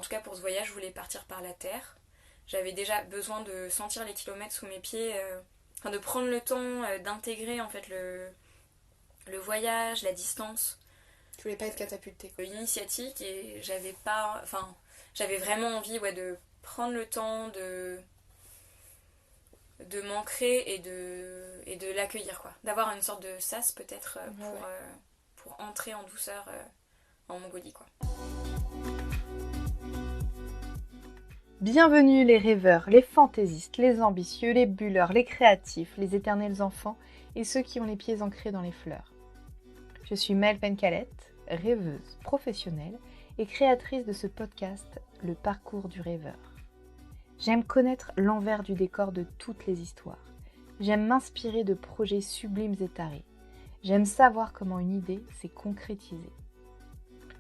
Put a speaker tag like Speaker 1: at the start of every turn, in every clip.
Speaker 1: tout cas pour ce voyage, je voulais partir par la terre. J'avais déjà besoin de sentir les kilomètres sous mes pieds, de prendre le temps d'intégrer en fait le voyage, la distance.
Speaker 2: Tu voulais pas être catapultée.
Speaker 1: Initiatique et j'avais vraiment envie de prendre le temps de m'ancrer et de l'accueillir, quoi. D'avoir une sorte de sas peut-être pour entrer en douceur en Mongolie, quoi.
Speaker 3: Bienvenue les rêveurs, les fantaisistes, les ambitieux, les bulleurs, les créatifs, les éternels enfants et ceux qui ont les pieds ancrés dans les fleurs. Je suis Maëlle Pencalette, rêveuse professionnelle et créatrice de ce podcast, Le parcours du rêveur. J'aime connaître l'envers du décor de toutes les histoires. J'aime m'inspirer de projets sublimes et tarés. J'aime savoir comment une idée s'est concrétisée.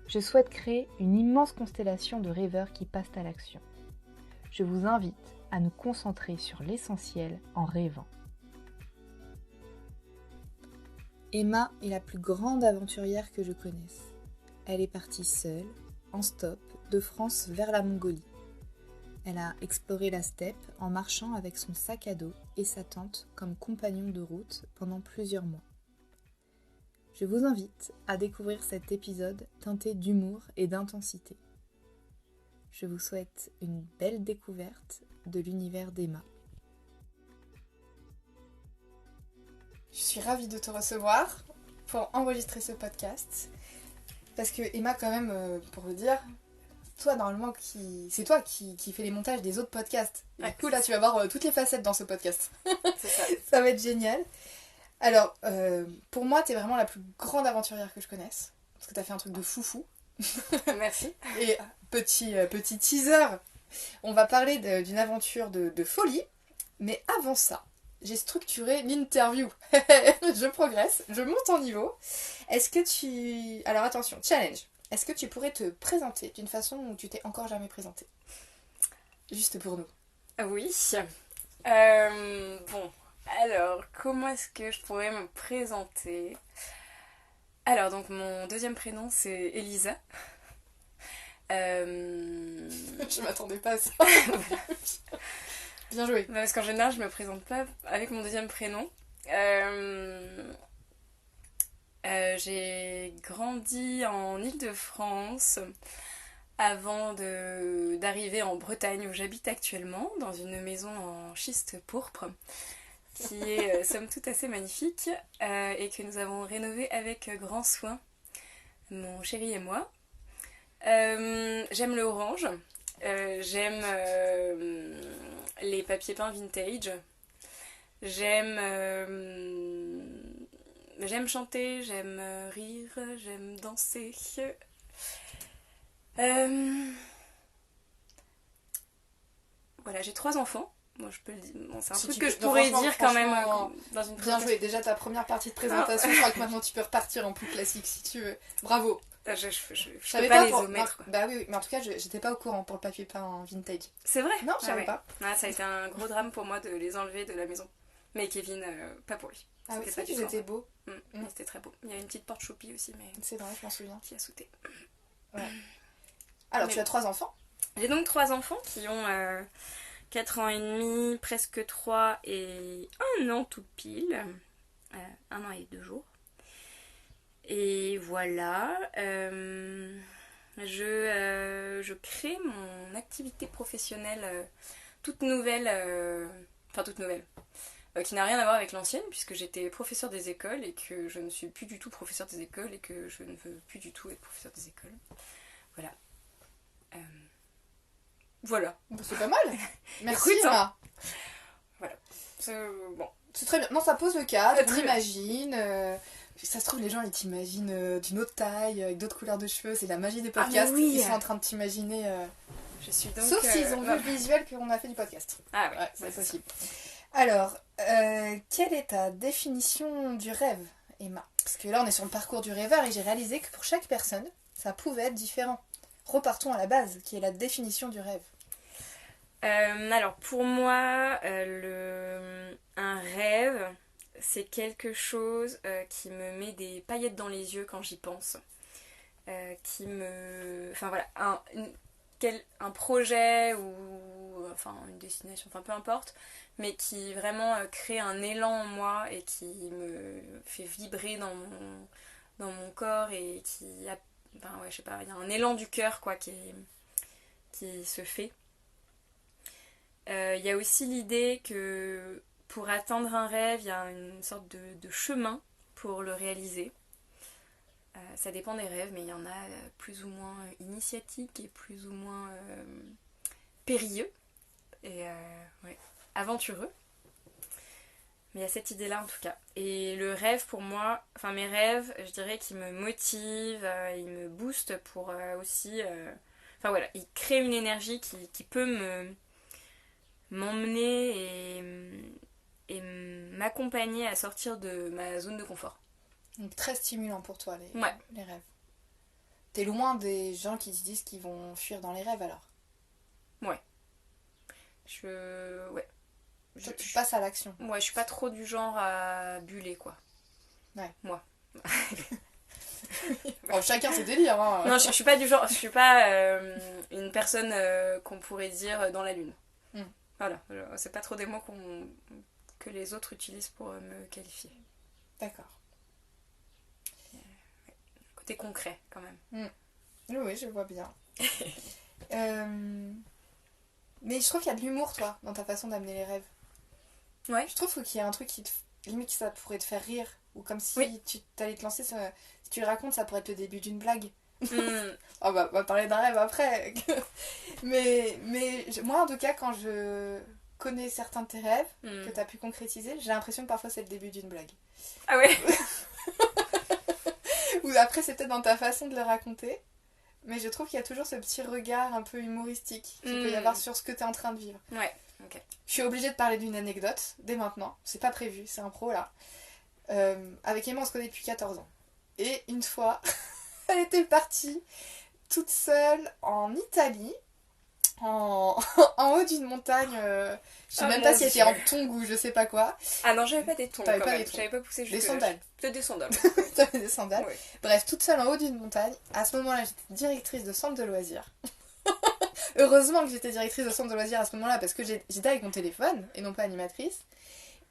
Speaker 3: Je souhaite créer une immense constellation de rêveurs qui passent à l'action. Je vous invite à nous concentrer sur l'essentiel en rêvant.
Speaker 2: Emma est la plus grande aventurière que je connaisse. Elle est partie seule, en stop, de France vers la Mongolie. Elle a exploré la steppe en marchant avec son sac à dos et sa tante comme compagnons de route pendant plusieurs mois. Je vous invite à découvrir cet épisode teinté d'humour et d'intensité. Je vous souhaite une belle découverte de l'univers d'Emma. Je suis ravie de te recevoir pour enregistrer ce podcast. Parce que Emma, quand même, pour le dire, toi, normalement, c'est toi qui fais les montages des autres podcasts. Du coup, là, tu vas voir toutes les facettes dans ce podcast.
Speaker 1: C'est ça.
Speaker 2: Ça va être génial. Alors, pour moi, t'es vraiment la plus grande aventurière que je connaisse. Parce que t'as fait un truc de foufou.
Speaker 1: Merci.
Speaker 2: Et petit teaser, on va parler d'une aventure de folie. Mais avant ça, j'ai structuré l'interview. Je progresse, je monte en niveau. Alors attention, challenge. Est-ce que tu pourrais te présenter d'une façon où tu t'es encore jamais présentée? Juste pour nous.
Speaker 1: Oui. Bon, alors, comment est-ce que je pourrais me présenter? Alors, donc, mon deuxième prénom, c'est Elisa.
Speaker 2: Je m'attendais pas à ça. Bien joué.
Speaker 1: Parce qu'en général, je me présente pas avec mon deuxième prénom. J'ai grandi en Île-de-France avant d'arriver en Bretagne où j'habite actuellement, dans une maison en schiste pourpre qui est somme toute assez magnifique et que nous avons rénovée avec grand soin, mon chéri et moi. J'aime le orange, j'aime les papiers peints vintage, j'aime chanter, j'aime rire, j'aime danser. Voilà, j'ai 3 enfants. Moi, je peux le dire. Bon, c'est un truc que je pourrais dire quand même dans une
Speaker 2: bien joué, déjà ta première partie de présentation. Je crois que maintenant tu peux repartir en plus classique si tu veux. Bravo.
Speaker 1: Je savais pas les omettre.
Speaker 2: Bah oui, mais en tout cas, j'étais pas au courant pour le papier peint en vintage.
Speaker 1: C'est vrai?
Speaker 2: Non, je savais pas.
Speaker 1: Ah, ça a été un gros drame pour moi de les enlever de la maison. Mais Kevin, pas pour lui.
Speaker 2: Ah oui, c'est qu'ils étaient beaux.
Speaker 1: C'était très beau. Il y a une petite porte choupi aussi, mais.
Speaker 2: C'est vrai, je m'en souviens.
Speaker 1: Qui a sauté.
Speaker 2: Ouais. Alors, tu as 3 enfants?
Speaker 1: J'ai donc 3 enfants qui ont 4 ans et demi, presque 3 et 1 an tout pile. 1 an et 2 jours. Et voilà. Je crée mon activité professionnelle toute nouvelle. Toute nouvelle. Qui n'a rien à voir avec l'ancienne, puisque j'étais professeur des écoles et que je ne suis plus du tout professeur des écoles et que je ne veux plus du tout être professeur des écoles. Voilà. Voilà.
Speaker 2: C'est pas mal. Merci.
Speaker 1: Écoute,
Speaker 2: Emma.
Speaker 1: Voilà. Bon.
Speaker 2: C'est très bien. Non, ça pose le cadre. On imagine. Ça se trouve, les gens ils t'imaginent d'une autre taille, avec d'autres couleurs de cheveux. C'est la magie des podcasts.
Speaker 1: Oui.
Speaker 2: Ils sont en train de t'imaginer.
Speaker 1: Je suis donc.
Speaker 2: Sauf s'ils ont vu le visuel qu'on a fait du podcast.
Speaker 1: Ah oui,
Speaker 2: ouais, c'est possible. Alors, quelle est ta définition du rêve, Emma? Parce que là, on est sur le parcours du rêveur et j'ai réalisé que pour chaque personne, ça pouvait être différent. Repartons à la base, qui est la définition du rêve.
Speaker 1: Alors, pour moi, un rêve, c'est quelque chose qui me met des paillettes dans les yeux quand j'y pense. Enfin voilà, un projet ou enfin une destination, enfin peu importe, mais qui vraiment crée un élan en moi et qui me fait vibrer dans mon corps et qui a, enfin ouais, je sais pas, il y a un élan du cœur quoi qui se fait. Il y a aussi l'idée que pour atteindre un rêve, il y a une sorte de chemin pour le réaliser. Ça dépend des rêves, mais il y en a plus ou moins initiatiques et plus ou moins périlleux et ouais, aventureux. Mais il y a cette idée-là en tout cas. Et le rêve pour moi, enfin mes rêves, je dirais qu'ils me motivent, ils me boostent pour aussi... Enfin voilà, ils créent une énergie qui peut m'emmener et m'accompagner à sortir de ma zone de confort.
Speaker 2: Donc très stimulant pour toi
Speaker 1: Ouais.
Speaker 2: les rêves. T'es loin des gens qui se disent qu'ils vont fuir dans les rêves alors.
Speaker 1: Ouais. Ouais.
Speaker 2: Toi, tu passes à l'action.
Speaker 1: Ouais, je suis pas trop du genre à buller, quoi.
Speaker 2: Ouais.
Speaker 1: Moi.
Speaker 2: Bon, chacun ses délires, hein.
Speaker 1: Non, je suis pas du genre... Je suis pas une personne qu'on pourrait dire dans la lune. Voilà. C'est pas trop des mots que les autres utilisent pour me qualifier.
Speaker 2: D'accord.
Speaker 1: Côté concret, quand même.
Speaker 2: Oui, je vois bien. Mais je trouve qu'il y a de l'humour, toi, dans ta façon d'amener les rêves.
Speaker 1: Ouais.
Speaker 2: Je trouve qu'il y a un truc limite ça pourrait te faire rire. Ou comme si tu t'allais te lancer, si tu le racontes, ça pourrait être le début d'une blague. On va parler d'un rêve après. mais moi, en tout cas, quand je connais certains de tes rêves que tu as pu concrétiser, j'ai l'impression que parfois c'est le début d'une blague.
Speaker 1: Ah ouais.
Speaker 2: Ou après, c'est peut-être dans ta façon de le raconter. Mais je trouve qu'il y a toujours ce petit regard un peu humoristique qu'il peut y avoir sur ce que tu es en train de vivre.
Speaker 1: Ouais, ok.
Speaker 2: Je suis obligée de parler d'une anecdote dès maintenant. C'est pas prévu, c'est un pro là. Avec Emma, on se connaît depuis 14 ans. Et une fois, elle était partie toute seule en Italie, en haut d'une montagne. Je sais même pas si elle était en tongs ou je sais pas quoi.
Speaker 1: Ah non, j'avais pas des tongs.
Speaker 2: T'avais
Speaker 1: quand
Speaker 2: pas
Speaker 1: même.
Speaker 2: des tongs.
Speaker 1: J'avais pas poussé jusque
Speaker 2: Des sandales.
Speaker 1: Peut-être des sandales.
Speaker 2: T'avais des sandales.
Speaker 1: Oui.
Speaker 2: Bref, toute seule en haut d'une montagne. À ce moment-là, j'étais directrice de centre de loisirs. Heureusement que j'étais directrice de centre de loisirs à ce moment-là parce que j'étais avec mon téléphone et non pas animatrice.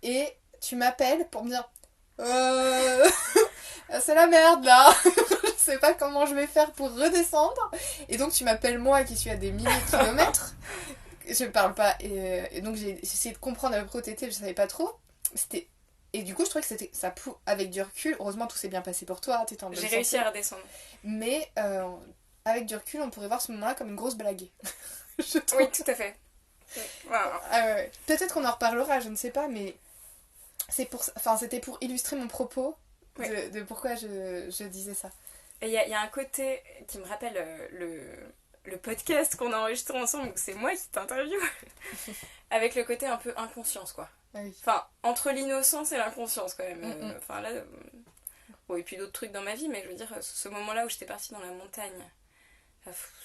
Speaker 2: Et tu m'appelles pour me dire c'est la merde là. Je sais pas comment je vais faire pour redescendre. Et donc tu m'appelles moi qui suis à des milliers de kilomètres. Je parle pas. Et donc j'ai essayé de comprendre à peu près où t'étais, je savais pas trop. Et du coup je trouvais que c'était ça avec du recul. Heureusement tout s'est bien passé pour toi, t'étais en bonne santé.
Speaker 1: J'ai réussi à redescendre.
Speaker 2: Mais avec du recul on pourrait voir ce moment-là comme une grosse blague.
Speaker 1: Oui, tout à fait.
Speaker 2: Ouais. Peut-être qu'on en reparlera, je ne sais pas, mais c'était pour illustrer mon propos de pourquoi je disais ça.
Speaker 1: Et il y a un côté qui me rappelle le podcast qu'on a enregistré ensemble, où c'est moi qui t'interviewe, avec le côté un peu inconscience, quoi.
Speaker 2: Ah oui.
Speaker 1: Enfin, entre l'innocence et l'inconscience, quand même. Enfin, là... Bon, et puis d'autres trucs dans ma vie, mais je veux dire, ce moment-là où j'étais partie dans la montagne,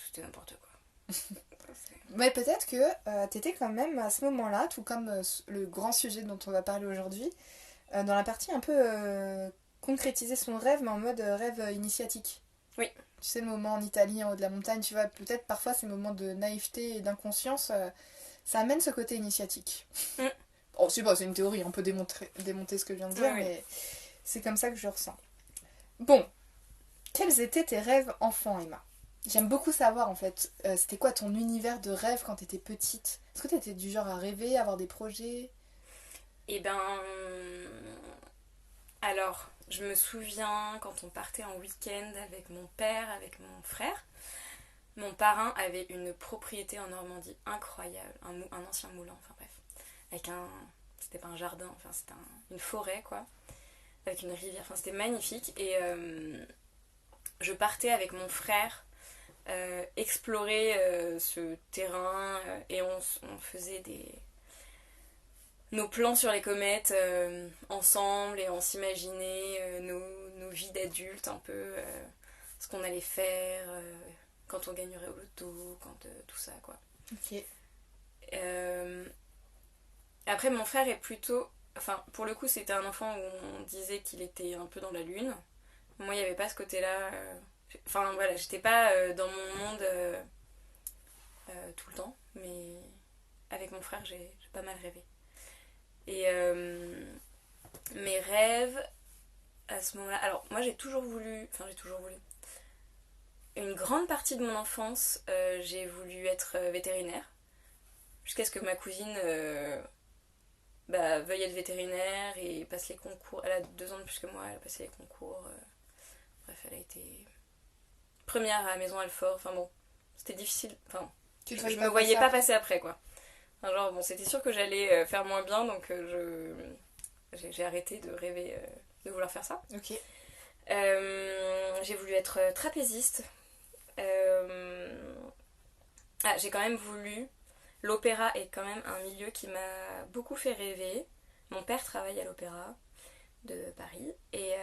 Speaker 1: c'était n'importe quoi.
Speaker 2: Mais peut-être que t'étais quand même à ce moment-là, tout comme le grand sujet dont on va parler aujourd'hui, dans la partie un peu concrétiser son rêve, mais en mode rêve initiatique.
Speaker 1: Oui.
Speaker 2: Tu sais, le moment en Italie, en haut de la montagne, tu vois, peut-être parfois ces moments de naïveté et d'inconscience, ça amène ce côté initiatique. Oh, c'est une théorie, on peut démonter ce que je viens de dire, mais c'est comme ça que je ressens. Bon, quels étaient tes rêves enfant, Emma ? J'aime beaucoup savoir en fait, c'était quoi ton univers de rêve quand t'étais petite ? Est-ce que t'étais du genre à rêver, à avoir des projets ?
Speaker 1: Eh ben... Alors, je me souviens quand on partait en week-end avec mon père, avec mon frère, mon parrain avait une propriété en Normandie incroyable, un ancien moulin, enfin bref, avec c'était pas un jardin, enfin c'était une forêt quoi, avec une rivière, enfin c'était magnifique et je partais avec mon frère explorer ce terrain et on faisait nos plans sur les comètes ensemble et on s'imaginait nos vies d'adultes un peu, ce qu'on allait faire quand on gagnerait au loto, tout ça quoi.
Speaker 2: Ok.
Speaker 1: Après mon frère est plutôt, enfin pour le coup c'était un enfant où on disait qu'il était un peu dans la lune. Moi il n'y avait pas ce côté là, enfin voilà, j'étais pas dans mon monde tout le temps, mais avec mon frère, j'ai pas mal rêvé. Et mes rêves, à ce moment-là... Alors, moi, j'ai toujours voulu... Une grande partie de mon enfance, j'ai voulu être vétérinaire. Jusqu'à ce que ma cousine veuille être vétérinaire et passe les concours. Elle a 2 ans de plus que moi, elle a passé les concours. Bref, elle a été première à la Maison Alfort. Enfin bon, c'était difficile. Enfin, je me voyais pas passer après, quoi. Enfin, genre, bon, c'était sûr que j'allais faire moins bien, donc j'ai arrêté de rêver de vouloir faire ça.
Speaker 2: Ok.
Speaker 1: J'ai voulu être trapéziste. J'ai quand même voulu... L'opéra est quand même un milieu qui m'a beaucoup fait rêver. Mon père travaille à l'opéra de Paris. Et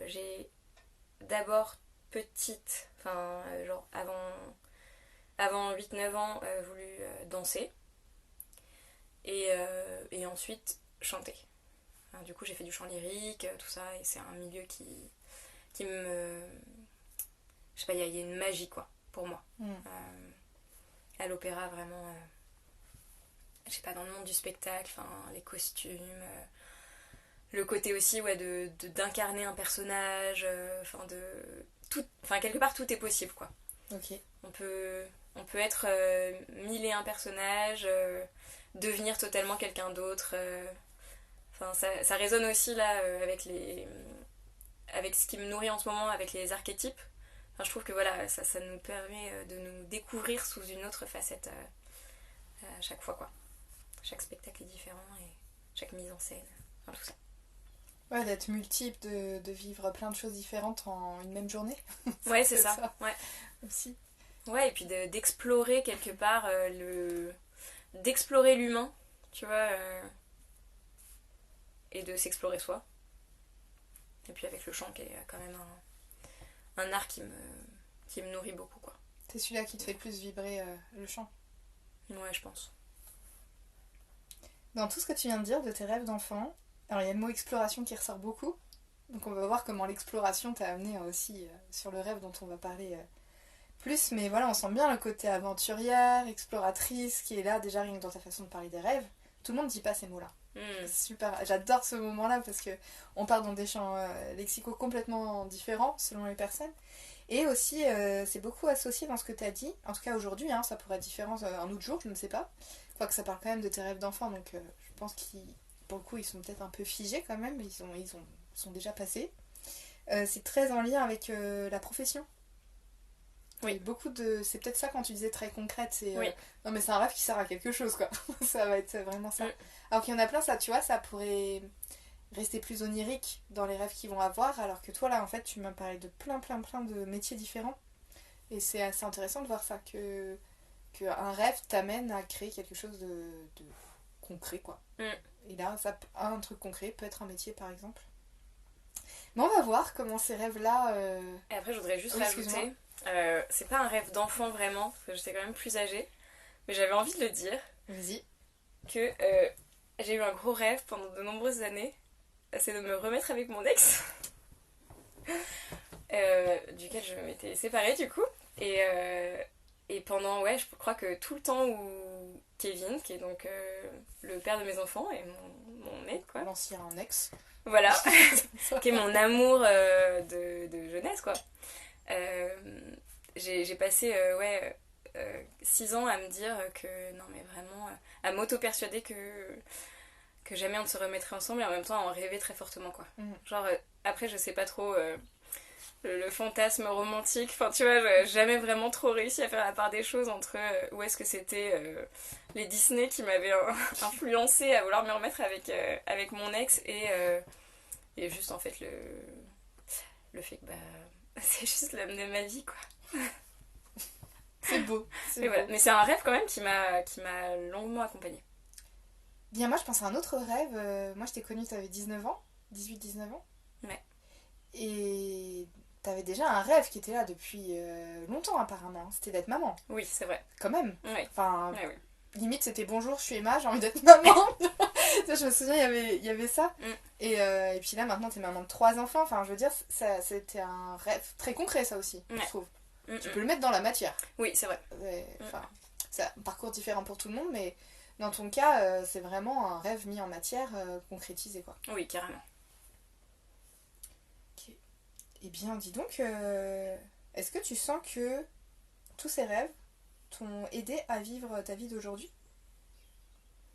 Speaker 1: j'ai d'abord petite, genre avant 8-9 ans, voulu danser. Et ensuite chanter. Alors, du coup, j'ai fait du chant lyrique, tout ça. Et c'est un milieu qui me... Je sais pas, il y a une magie, quoi, pour moi. À l'opéra, vraiment... je sais pas, dans le monde du spectacle, les costumes, le côté aussi d'incarner un personnage, quelque part tout est possible, quoi.
Speaker 2: Ok.
Speaker 1: On peut être 1001 personnages, devenir totalement quelqu'un d'autre. Ça résonne aussi là avec ce qui me nourrit en ce moment, avec les archétypes. Je trouve que voilà, ça nous permet de nous découvrir sous une autre facette à chaque fois, quoi. Chaque spectacle est différent et chaque mise en scène, tout ça.
Speaker 2: Ouais, d'être multiple, de vivre plein de choses différentes en une même journée.
Speaker 1: Ouais, c'est ça. Ouais.
Speaker 2: Aussi.
Speaker 1: Ouais, et puis d'explorer quelque part d'explorer l'humain, tu vois, et de s'explorer soi. Et puis avec le chant qui est quand même un art qui me nourrit beaucoup, quoi.
Speaker 2: C'est celui-là qui te fait le plus vibrer, le chant.
Speaker 1: Ouais, je pense.
Speaker 2: Dans tout ce que tu viens de dire de tes rêves d'enfant, alors il y a le mot exploration qui ressort beaucoup. Donc on va voir comment l'exploration t'a amené aussi sur le rêve dont on va parler plus. Mais voilà, on sent bien le côté aventurière, exploratrice qui est là déjà rien que dans ta façon de parler des rêves. Tout le monde ne dit pas ces mots-là. C'est super, j'adore ce moment-là parce que on part dans des champs lexicaux complètement différents selon les personnes. Et aussi, c'est beaucoup associé dans ce que tu as dit. En tout cas aujourd'hui, ça pourrait être différent un autre jour, je ne sais pas. Quoique ça parle quand même de tes rêves d'enfant, donc je pense qu'ils, pour le coup, ils sont peut-être un peu figés quand même. Ils sont déjà passés. C'est très en lien avec la profession.
Speaker 1: Oui.
Speaker 2: C'est peut-être ça quand tu disais très concrète. C'est,
Speaker 1: oui.
Speaker 2: Non mais c'est un rêve qui sert à quelque chose, quoi. Ça va être vraiment ça. Alors qu'il y en a plein, ça, tu vois, ça pourrait rester plus onirique dans les rêves qu'ils vont avoir, alors que toi là en fait tu m'as parlé de plein de métiers différents et c'est assez intéressant de voir ça, que un rêve t'amène à créer quelque chose de concret, quoi. Et là un truc concret peut être un métier par exemple. Mais on va voir comment ces rêves là
Speaker 1: Et après je voudrais juste rajouter, c'est pas un rêve d'enfant vraiment parce que j'étais quand même plus âgée, mais j'avais envie de le dire.
Speaker 2: Vas-y.
Speaker 1: Que j'ai eu un gros rêve pendant de nombreuses années, c'est de me remettre avec mon ex duquel je m'étais séparée du coup, et pendant, je crois que tout le temps où Kevin, qui est donc le père de mes enfants et mon mec, quoi,
Speaker 2: l'ancien ex,
Speaker 1: voilà, qui est mon amour de jeunesse, quoi, j'ai passé 6 ans à me dire que non mais vraiment à m'auto-persuader que jamais on ne se remettrait ensemble, et en même temps à en rêver très fortement, quoi. Genre après je sais pas trop le fantasme romantique, tu vois, j'ai jamais vraiment trop réussi à faire la part des choses entre où est-ce que c'était les Disney qui m'avaient influencé à vouloir me remettre avec mon ex et juste en fait le fait que c'est juste l'homme de ma vie, quoi.
Speaker 2: C'est beau.
Speaker 1: Voilà. Mais c'est un rêve quand même qui m'a longuement accompagnée.
Speaker 2: Bien, moi je pense à un autre rêve. Moi je t'ai connue, t'avais 19 ans, 18-19 ans.
Speaker 1: Ouais.
Speaker 2: Et t'avais déjà un rêve qui était là depuis longtemps apparemment, c'était d'être maman.
Speaker 1: Oui, c'est vrai.
Speaker 2: Quand même.
Speaker 1: Oui.
Speaker 2: Enfin,
Speaker 1: oui.
Speaker 2: Limite c'était bonjour, je suis Emma, j'ai envie d'être maman. Je me souviens, il y avait ça. Et puis là maintenant t'es maman de 3 enfants, enfin je veux dire, c'était un rêve très concret ça aussi, je trouve. Tu peux le mettre dans la matière.
Speaker 1: Oui, c'est vrai.
Speaker 2: C'est un parcours différent pour tout le monde, mais dans ton cas, c'est vraiment un rêve mis en matière, concrétisé, quoi.
Speaker 1: Oui, carrément.
Speaker 2: Ok. Eh bien, dis donc, est-ce que tu sens que tous ces rêves t'ont aidé à vivre ta vie d'aujourd'hui?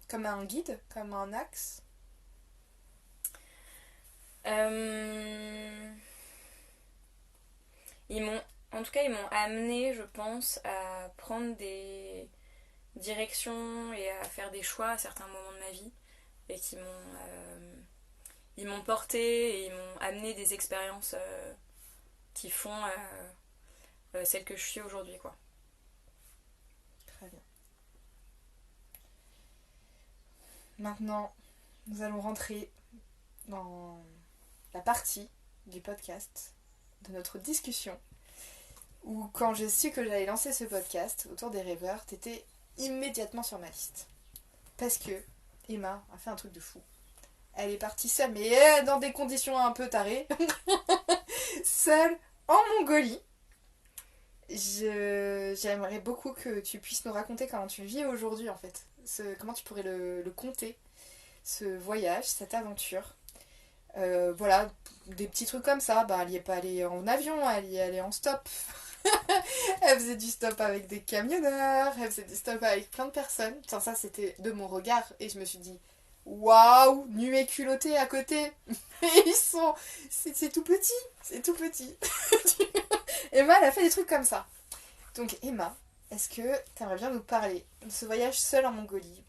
Speaker 2: Comme un guide, comme un axe?
Speaker 1: En tout cas, ils m'ont amené, je pense, à prendre des directions et à faire des choix à certains moments de ma vie et ils m'ont porté et ils m'ont amené des expériences qui font celle que je suis aujourd'hui, quoi.
Speaker 2: Très bien. Maintenant, nous allons rentrer dans la partie du podcast de notre discussion où quand j'ai su que j'allais lancer ce podcast autour des rêveurs, t'étais immédiatement sur ma liste. Parce que Emma a fait un truc de fou. Elle est partie seule, mais dans des conditions un peu tarées, seule en Mongolie. J'aimerais beaucoup que tu puisses nous raconter comment tu vis aujourd'hui, en fait. Comment tu pourrais le compter, ce voyage, cette aventure. Voilà, des petits trucs comme ça. Bah, elle n'y est pas allée en avion, elle y est allée en stop. Elle faisait du stop avec des camionneurs, elle faisait du stop avec plein de personnes. Enfin, ça, c'était de mon regard. Et je me suis dit, waouh, nu et culotté à côté. Et ils sont... C'est tout petit, c'est tout petit. Emma, elle a fait des trucs comme ça. Donc, Emma, est-ce que tu aimerais bien nous parler de ce voyage seul en Mongolie?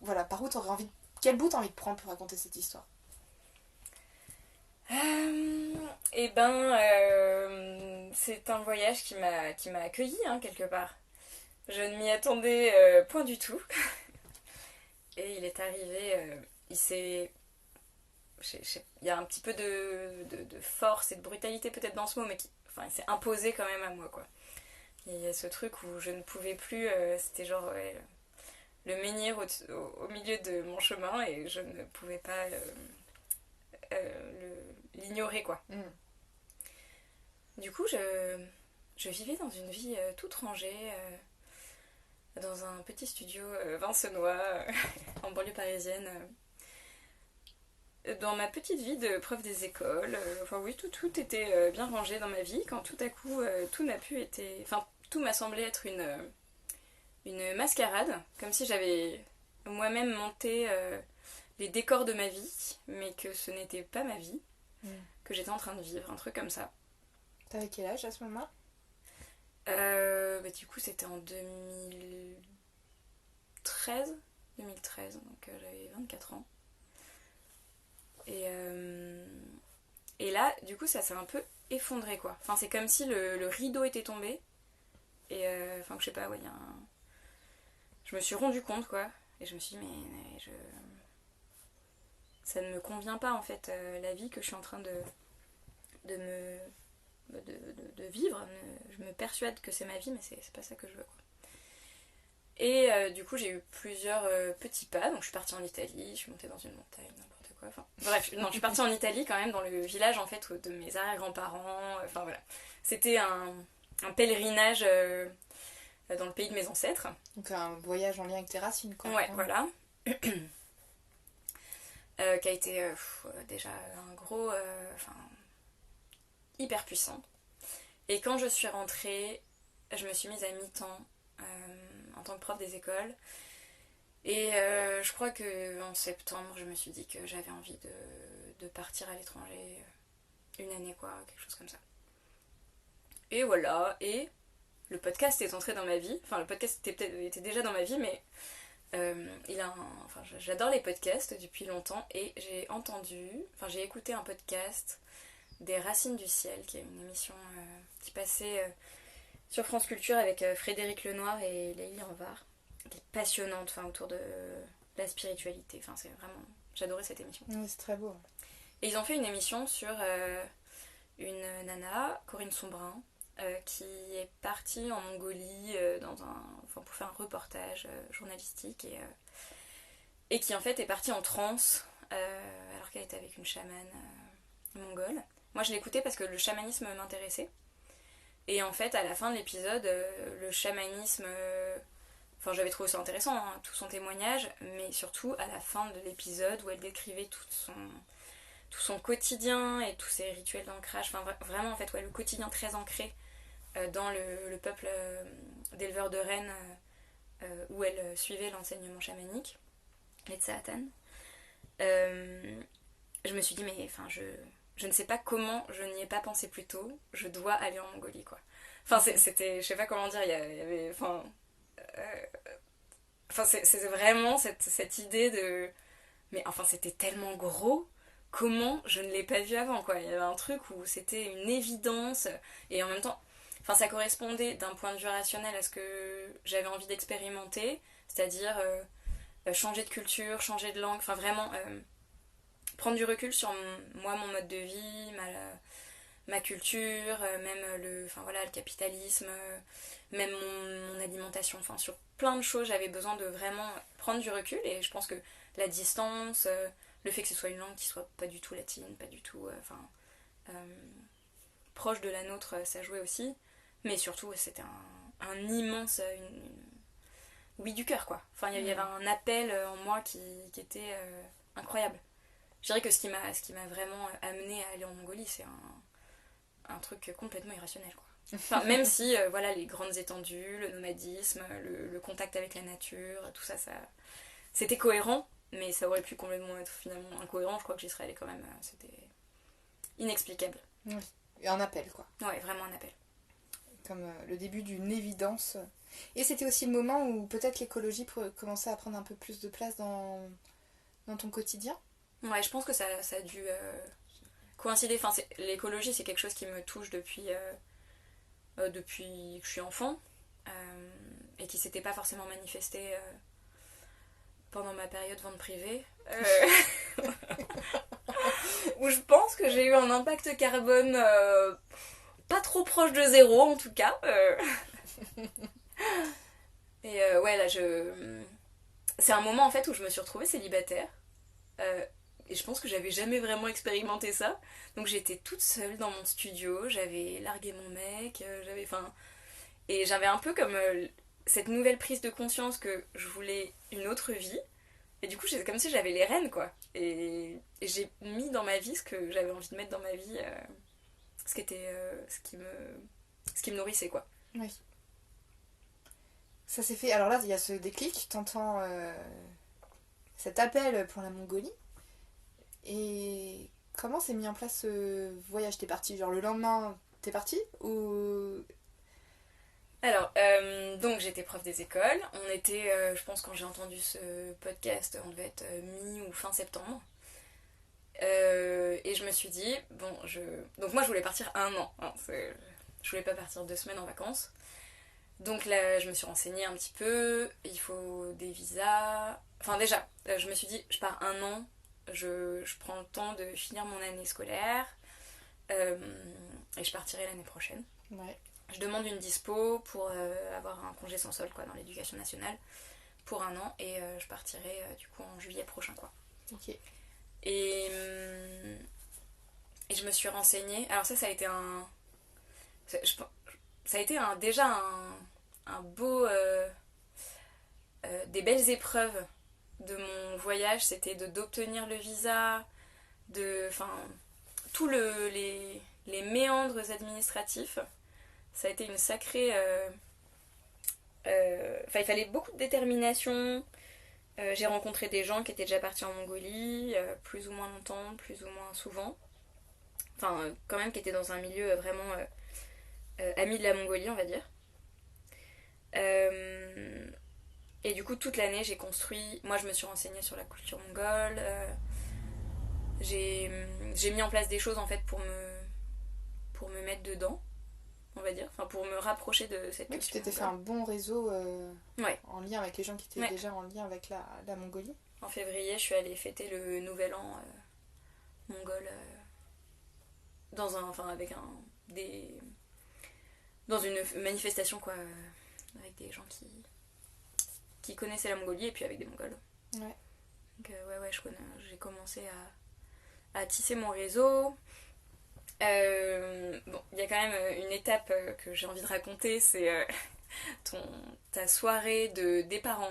Speaker 2: Voilà, par où t'aurais envie... Quel bout t'as envie de prendre pour raconter cette histoire?
Speaker 1: C'est un voyage qui m'a accueilli, hein, quelque part. Je ne m'y attendais point du tout. Et il est arrivé, il y a un petit peu de force et de brutalité peut-être dans ce mot, mais il s'est imposé quand même à moi, quoi. Il y a ce truc où je ne pouvais plus, c'était genre ouais, le menhir au milieu de mon chemin et je ne pouvais pas l'ignorer, quoi. Du coup, je vivais dans une vie toute rangée, dans un petit studio vincenois, en banlieue parisienne, dans ma petite vie de prof des écoles. Enfin oui, tout était bien rangé dans ma vie, quand tout à coup, tout m'a semblé être une mascarade, comme si j'avais moi-même monté les décors de ma vie, mais que ce n'était pas ma vie, que j'étais en train de vivre, un truc comme ça.
Speaker 2: T'avais quel âge à ce moment-là?
Speaker 1: Du coup, c'était en 2013, donc j'avais 24 ans. Et là, du coup, ça s'est un peu effondré, quoi. Enfin, c'est comme si le rideau était tombé. Et je sais pas, ouais, je me suis rendu compte, quoi. Et je me suis dit, mais ça ne me convient pas, en fait, la vie que je suis en train de vivre. Je me persuade que c'est ma vie, mais c'est pas ça que je veux, quoi. Et du coup, j'ai eu plusieurs petits pas. Donc, je suis partie en Italie, je suis montée dans une montagne, n'importe quoi. Enfin, bref, non, je suis partie en Italie quand même, dans le village en fait de mes arrière-grands-parents. Enfin voilà. C'était un pèlerinage dans le pays de mes ancêtres.
Speaker 2: Donc, un voyage en lien avec tes racines, quoi.
Speaker 1: Ouais, voilà. Qui a été déjà un gros. Hyper puissant. Et quand je suis rentrée, je me suis mise à mi-temps en tant que prof des écoles. Et je crois qu'en septembre, je me suis dit que j'avais envie de partir à l'étranger une année, quoi, quelque chose comme ça. Et voilà, et le podcast est entré dans ma vie. Enfin, le podcast était déjà dans ma vie, mais j'adore les podcasts depuis longtemps. Et j'ai écouté un podcast des Racines du Ciel, qui est une émission qui passait sur France Culture avec Frédéric Lenoir et Leïli Anvar, qui est passionnante, autour de la spiritualité. Enfin, c'est vraiment... J'adorais cette émission.
Speaker 2: Oui, c'est très beau.
Speaker 1: Et ils ont fait une émission sur une nana, Corinne Sombrin, qui est partie en Mongolie pour faire un reportage journalistique et qui en fait est partie en transe alors qu'elle était avec une chamane mongole. Moi, je l'écoutais parce que le chamanisme m'intéressait. Et en fait, à la fin de l'épisode, le chamanisme... Enfin, j'avais trouvé ça intéressant, hein, tout son témoignage, mais surtout à la fin de l'épisode où elle décrivait tout son quotidien et tous ses rituels d'ancrage. Enfin, vraiment, en fait, ouais, le quotidien très ancré dans le peuple d'éleveurs de rennes où elle suivait l'enseignement chamanique, les Tsahatan. Je me suis dit, mais enfin, je ne sais pas comment je n'y ai pas pensé plus tôt, je dois aller en Mongolie, quoi. Enfin, c'était, je sais pas comment dire, il y avait, c'est vraiment cette idée de... Mais enfin, c'était tellement gros, comment je ne l'ai pas vu avant, quoi. Il y avait un truc où c'était une évidence, et en même temps, enfin, ça correspondait d'un point de vue rationnel à ce que j'avais envie d'expérimenter, c'est-à-dire changer de culture, changer de langue, enfin vraiment prendre du recul sur mon mode de vie, ma culture, même le capitalisme, même mon alimentation, enfin sur plein de choses j'avais besoin de vraiment prendre du recul et je pense que la distance, le fait que ce soit une langue qui soit pas du tout latine, pas du tout proche de la nôtre, ça jouait aussi, mais surtout c'était un immense oui du cœur quoi. Enfin il y avait un appel en moi qui était incroyable. Je dirais que ce qui m'a vraiment amené à aller en Mongolie, c'est un truc complètement irrationnel quoi. Enfin, même si voilà les grandes étendues, le nomadisme, le contact avec la nature, tout ça, c'était cohérent, mais ça aurait pu complètement être finalement incohérent. Je crois que j'y serais allée quand même. C'était inexplicable.
Speaker 2: Oui. Et un appel, quoi.
Speaker 1: Ouais, vraiment un appel.
Speaker 2: Comme le début d'une évidence. Et c'était aussi le moment où peut-être l'écologie commençait à prendre un peu plus de place dans ton quotidien.
Speaker 1: Ouais, je pense que ça a dû coïncider. Enfin, l'écologie, c'est quelque chose qui me touche depuis que je suis enfant et qui s'était pas forcément manifesté pendant ma période vente privée. Où je pense que j'ai eu un impact carbone pas trop proche de zéro en tout cas. Et ouais, là c'est un moment en fait où je me suis retrouvée célibataire. Et je pense que j'avais jamais vraiment expérimenté ça. Donc j'étais toute seule dans mon studio, j'avais largué mon mec, et j'avais un peu comme cette nouvelle prise de conscience que je voulais une autre vie. Et du coup, c'est comme si j'avais les rênes, quoi. Et j'ai mis dans ma vie ce que j'avais envie de mettre dans ma vie, ce qui me nourrissait, quoi.
Speaker 2: Oui. Ça s'est fait. Alors là, il y a ce déclic, t'entends cet appel pour la Mongolie. Et comment s'est mis en place ce voyage? T'es partie genre le lendemain, t'es partie ou...
Speaker 1: Alors, donc j'étais prof des écoles. On était, je pense quand j'ai entendu ce podcast, on devait être mi ou fin septembre. Et je me suis dit, donc moi je voulais partir 1 an. Hein, je voulais pas partir 2 semaines en vacances. Donc là, je me suis renseignée un petit peu. Il faut des visas. Enfin déjà, je me suis dit, je pars 1 an. Je prends le temps de finir mon année scolaire. Et je partirai l'année prochaine.
Speaker 2: Ouais.
Speaker 1: Je demande une dispo pour avoir un congé sans solde quoi, dans l'éducation nationale pour 1 an. Et je partirai du coup en juillet prochain. Quoi.
Speaker 2: Ok.
Speaker 1: Et je me suis renseignée. Alors ça a été déjà un beau... des belles épreuves de mon voyage. C'était d'obtenir le visa, tous les méandres administratifs. Ça a été une sacrée... il fallait beaucoup de détermination. J'ai rencontré des gens qui étaient déjà partis en Mongolie, plus ou moins longtemps, plus ou moins souvent. Enfin, quand même qui étaient dans un milieu vraiment ami de la Mongolie, on va dire. Et du coup, toute l'année, j'ai construit... Moi, je me suis renseignée sur la culture mongole. J'ai mis en place des choses, en fait, pour me mettre dedans, on va dire. Enfin, pour me rapprocher de cette culture.
Speaker 2: Tu t'étais fait un bon réseau
Speaker 1: ouais.
Speaker 2: En lien avec les gens qui étaient déjà en lien avec la Mongolie.
Speaker 1: En février, je suis allée fêter le nouvel an mongol dans une manifestation, quoi, avec des gens qui connaissaient la Mongolie et puis avec des Mongols.
Speaker 2: Ouais.
Speaker 1: Donc j'ai commencé à tisser mon réseau. Bon, il y a quand même une étape que j'ai envie de raconter, c'est ta soirée de départ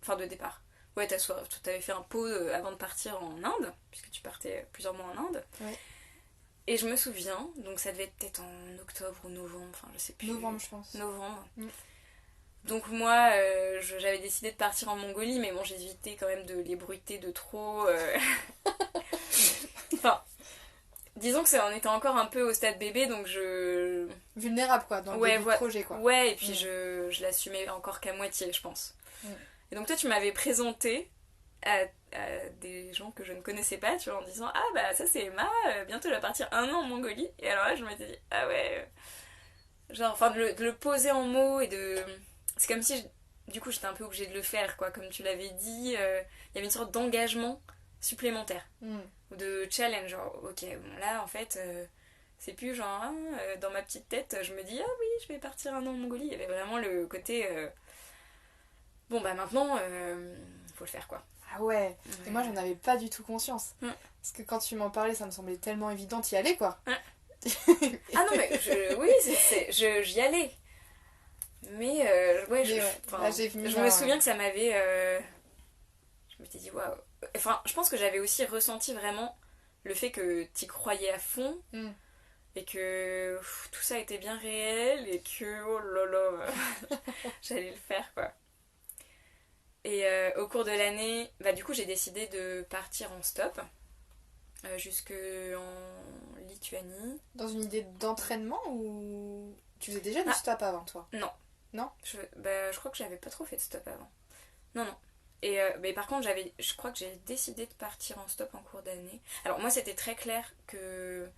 Speaker 1: Enfin, de départ. Ouais, t'avais fait un pot avant de partir en Inde, puisque tu partais plusieurs mois en Inde.
Speaker 2: Ouais.
Speaker 1: Et je me souviens, donc ça devait être peut-être en octobre ou novembre, enfin je sais plus.
Speaker 2: Novembre, je pense.
Speaker 1: Novembre. Donc moi, j'avais décidé de partir en Mongolie, mais bon, j'évitais quand même de l'ébruiter de trop. Enfin, disons que on était encore un peu au stade bébé, donc je...
Speaker 2: Vulnérable, quoi, dans le début de projet, quoi.
Speaker 1: Ouais, et puis je l'assumais encore qu'à moitié, je pense. Et donc toi, tu m'avais présenté à des gens que je ne connaissais pas, tu vois, en disant « Ah bah ça c'est Emma, bientôt elle va partir 1 an en Mongolie. » Et alors là, je m'étais dit « Ah ouais... » Genre, enfin, de le poser en mots et de... C'est comme si, du coup, j'étais un peu obligée de le faire, quoi. Comme tu l'avais dit, il y avait une sorte d'engagement supplémentaire. Ou de challenge, genre, ok, bon là, en fait, c'est plus genre, dans ma petite tête, je me dis, ah oui, je vais partir 1 an en Mongolie. Il y avait vraiment le côté, bon, bah maintenant, faut le faire, quoi.
Speaker 2: Ah ouais. Et moi, j'en avais pas du tout conscience. Parce que quand tu m'en parlais, ça me semblait tellement évident d'y aller, quoi.
Speaker 1: Ah non, mais oui, j'y allais. Mais ouais, je me souviens que ça m'avait... Je m'étais dit, waouh. Enfin, je pense que j'avais aussi ressenti vraiment le fait que t'y croyais à fond. Et que tout ça était bien réel. Et que, oh là là, j'allais le faire, quoi. Et au cours de l'année, bah du coup, j'ai décidé de partir en stop. Jusque en Lituanie.
Speaker 2: Dans une idée d'entraînement ou... Tu faisais déjà du stop avant, toi?
Speaker 1: Non.
Speaker 2: Non?
Speaker 1: Je crois que j'avais pas trop fait de stop avant. Non, non. Et mais par contre, je crois que j'ai décidé de partir en stop en cours d'année. Alors moi, c'était très clair que,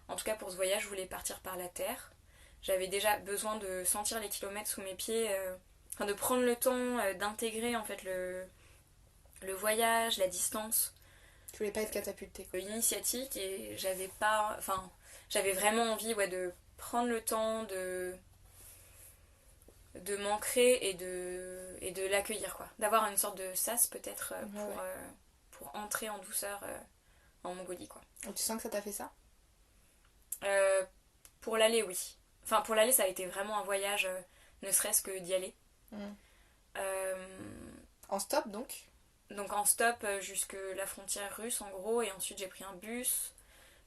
Speaker 1: en tout cas pour ce voyage, je voulais partir par la terre. J'avais déjà besoin de sentir les kilomètres sous mes pieds, de prendre le temps d'intégrer en fait le voyage, la distance.
Speaker 2: Tu voulais pas être catapultée, quoi.
Speaker 1: Initiatique, et j'avais vraiment envie, ouais, de prendre le temps de m'ancrer et de l'accueillir, quoi. D'avoir une sorte de sas peut-être pour entrer en douceur en Mongolie, quoi.
Speaker 2: Et tu sens que ça t'a fait ça?
Speaker 1: Pour l'aller, oui. Enfin, pour l'aller, ça a été vraiment un voyage, ne serait-ce que d'y aller.
Speaker 2: En stop, donc?
Speaker 1: Donc en stop jusque la frontière russe, en gros, et ensuite j'ai pris un bus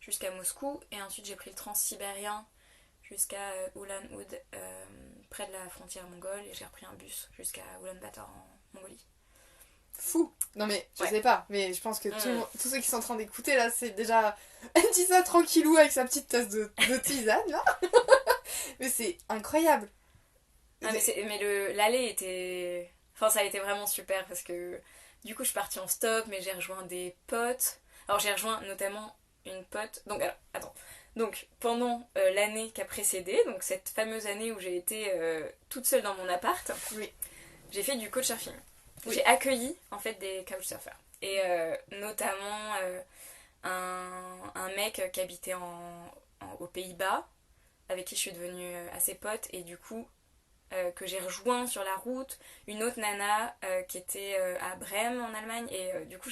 Speaker 1: jusqu'à Moscou, et ensuite j'ai pris le transsibérien jusqu'à Ulan-Ude, près de la frontière mongole, et j'ai repris un bus jusqu'à Ulaanbaatar en Mongolie.
Speaker 2: Fou! Non mais, je sais pas, mais je pense que tous ceux qui sont en train d'écouter, là, c'est déjà... Elle dit ça tranquillou avec sa petite tasse de tisane, là. Mais c'est incroyable.
Speaker 1: Ah, mais l'aller était... Enfin, ça a été vraiment super, parce que du coup, je suis partie en stop, mais j'ai rejoint des potes. Alors, j'ai rejoint notamment une pote... Donc, alors, attends. Donc, pendant l'année qui a précédé, donc cette fameuse année où j'ai été toute seule dans mon appart, j'ai fait du couchsurfing. J'ai accueilli, en fait, des couchsurfers. Et notamment un mec qui habitait aux Pays-Bas, avec qui je suis devenue assez pote, et du coup, que j'ai rejoint sur la route, une autre nana qui était à Brême, en Allemagne, et du coup,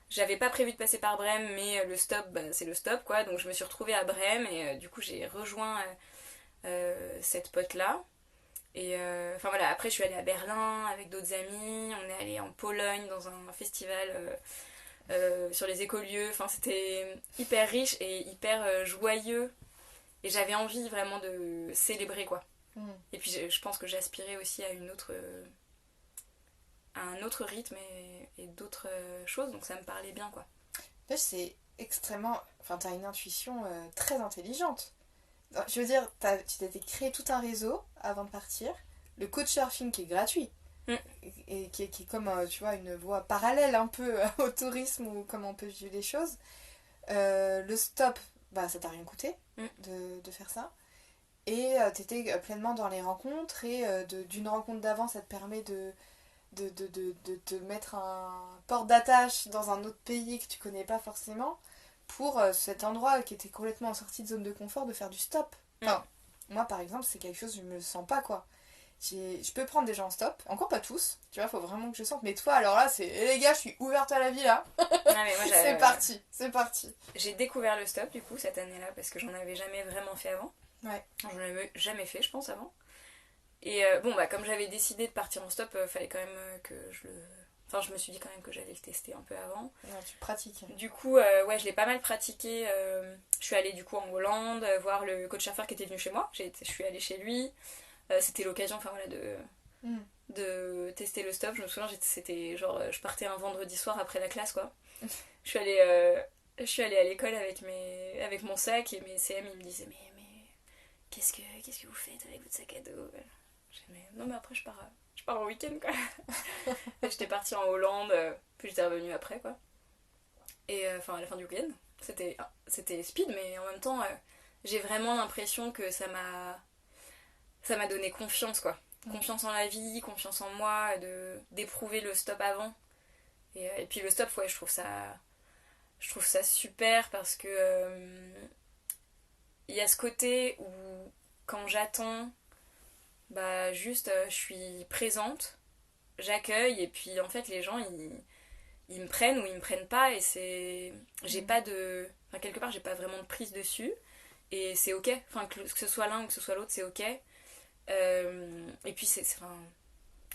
Speaker 1: j'avais pas prévu de passer par Brême, mais le stop, c'est le stop, quoi. Donc je me suis retrouvée à Brême, et du coup j'ai rejoint cette pote-là. Et voilà, après je suis allée à Berlin avec d'autres amis, on est allé en Pologne dans un festival sur les écolieux. Enfin, c'était hyper riche et hyper joyeux. Et j'avais envie vraiment de célébrer, quoi. Et puis je pense que j'aspirais aussi à un autre rythme et d'autres choses, donc ça me parlait bien, quoi.
Speaker 2: Là, c'est extrêmement... Enfin, t'as une intuition très intelligente. Je veux dire, tu t'étais créé tout un réseau avant de partir. Le couchsurfing qui est gratuit. Et qui est comme, tu vois, une voie parallèle un peu au tourisme ou comment on peut vivre les choses. Le stop, ça t'a rien coûté de faire ça. Et t'étais pleinement dans les rencontres. Et d'une rencontre d'avant, ça te permet de te mettre un port d'attache dans un autre pays que tu connais pas forcément, pour cet endroit qui était complètement en sortie de zone de confort, de faire du stop. Enfin, moi par exemple, c'est quelque chose, je me sens pas, quoi. Je peux prendre des gens en stop, encore pas tous, tu vois, faut vraiment que je sente. Mais toi, alors là, c'est les gars, je suis ouverte à la vie là.
Speaker 1: Ah, mais moi,
Speaker 2: C'est parti, c'est parti.
Speaker 1: J'ai découvert le stop du coup cette année-là parce que j'en avais jamais vraiment fait avant.
Speaker 2: Ouais.
Speaker 1: J'en avais jamais fait, je pense, avant. Et bon, bah, comme j'avais décidé de partir en stop, fallait quand même que je le. Enfin, je me suis dit quand même que j'allais le tester un peu avant.
Speaker 2: Ouais, tu pratiques.
Speaker 1: Du coup, ouais, je l'ai pas mal pratiqué. Je suis allée du coup en Hollande voir le coach surfer qui était venu chez moi. Je suis allée chez lui. C'était l'occasion, enfin voilà, de tester le stop. Je me souviens, c'était genre, je partais un vendredi soir après la classe, quoi. Je suis allée à l'école avec mon sac et mes CM, ils me disaient mais qu'est-ce que vous faites avec votre sac à dos? J'ai dit, non mais après je pars en week-end, quoi. J'étais partie en Hollande, puis j'étais revenue après, quoi. Et enfin à la fin du week-end, c'était speed, mais en même temps, j'ai vraiment l'impression que ça m'a donné confiance, quoi. Confiance en la vie, confiance en moi, d'éprouver le stop avant. Et puis le stop, ouais, je trouve ça super parce que il y a ce côté où quand j'attends, bah juste je suis présente, j'accueille et puis en fait les gens ils me prennent ou ils me prennent pas et j'ai pas de, enfin quelque part j'ai pas vraiment de prise dessus et c'est ok, enfin que ce soit l'un ou que ce soit l'autre c'est ok. Et puis enfin,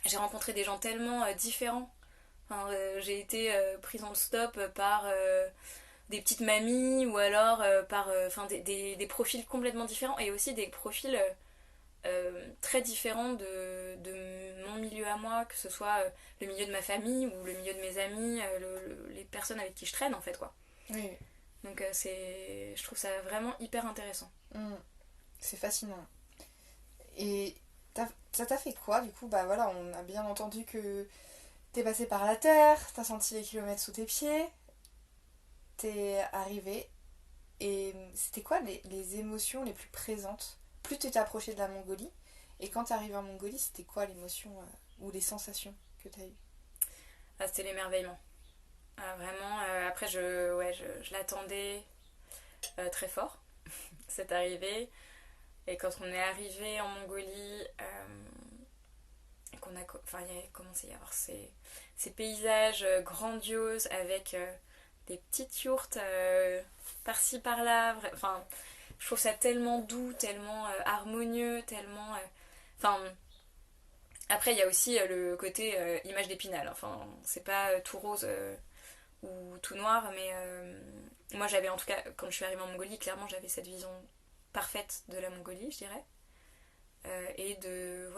Speaker 1: j'ai rencontré des gens tellement différents. Enfin, j'ai été prise en stop par des petites mamies ou alors par des profils complètement différents et aussi des profils très différents de mon milieu à moi, que ce soit le milieu de ma famille ou le milieu de mes amis, les personnes avec qui je traîne en fait, quoi.
Speaker 2: Oui.
Speaker 1: Donc je trouve ça vraiment hyper intéressant.
Speaker 2: C'est fascinant. Et ça t'a fait quoi du coup? Bah voilà, on a bien entendu que t'es passé par la terre, t'as senti les kilomètres sous tes pieds, t'es arrivé. Et c'était quoi les émotions les plus présentes? Plus tu t'es approché de la Mongolie, et quand t'es arrivé en Mongolie, c'était quoi l'émotion ou les sensations que t'as eues?
Speaker 1: Ah, c'était l'émerveillement. Ah, vraiment, après je l'attendais très fort, cette arrivée. Et quand on est arrivé en Mongolie, il y a commencé à y avoir ces paysages grandioses avec des petites yourtes par-ci par-là. Enfin, je trouve ça tellement doux, tellement harmonieux, tellement. Enfin, après, il y a aussi le côté image d'Épinal. Enfin, c'est pas tout rose ou tout noir, mais moi j'avais en tout cas, quand je suis arrivée en Mongolie, clairement j'avais cette vision parfaite de la Mongolie, je dirais. Et de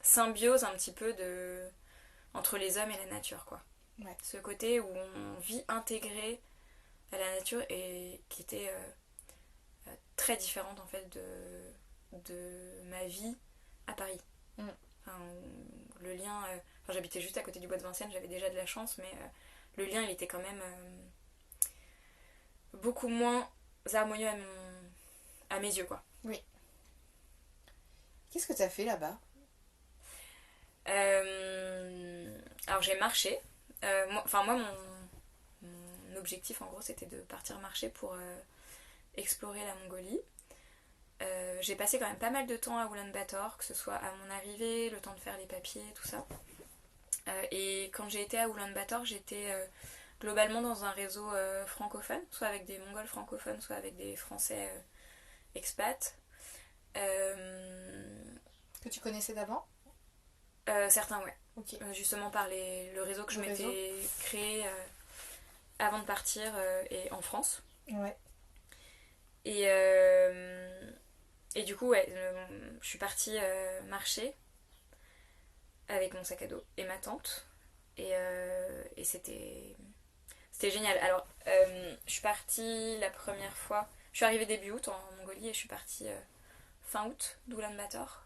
Speaker 1: symbiose un petit peu entre les hommes et la nature, quoi.
Speaker 2: Ouais.
Speaker 1: Ce côté où on vit intégré à la nature et qui était très différente en fait de ma vie à Paris. Enfin, le lien, j'habitais juste à côté du bois de Vincennes, j'avais déjà de la chance, mais le lien il était quand même beaucoup moins harmonieux à mes yeux, quoi.
Speaker 2: Oui. Qu'est-ce que t'as fait là-bas?
Speaker 1: Alors j'ai marché. Moi mon objectif en gros c'était de partir marcher pour explorer la Mongolie. J'ai passé quand même pas mal de temps à Oulan-Bator, que ce soit à mon arrivée, le temps de faire les papiers, tout ça. Et quand j'ai été à Oulan-Bator, j'étais globalement dans un réseau francophone, soit avec des Mongols francophones, soit avec des Français expats.
Speaker 2: Que tu connaissais d'avant?
Speaker 1: Certains, ouais.
Speaker 2: Ok.
Speaker 1: Justement par le réseau que je m'étais créé avant de partir et en France.
Speaker 2: Ouais.
Speaker 1: Et du coup, ouais, je suis partie marcher avec mon sac à dos et ma tente. Et c'était génial. Alors, je suis partie la première fois. Je suis arrivée début août en Mongolie et je suis partie fin août d'Oulan-Bator,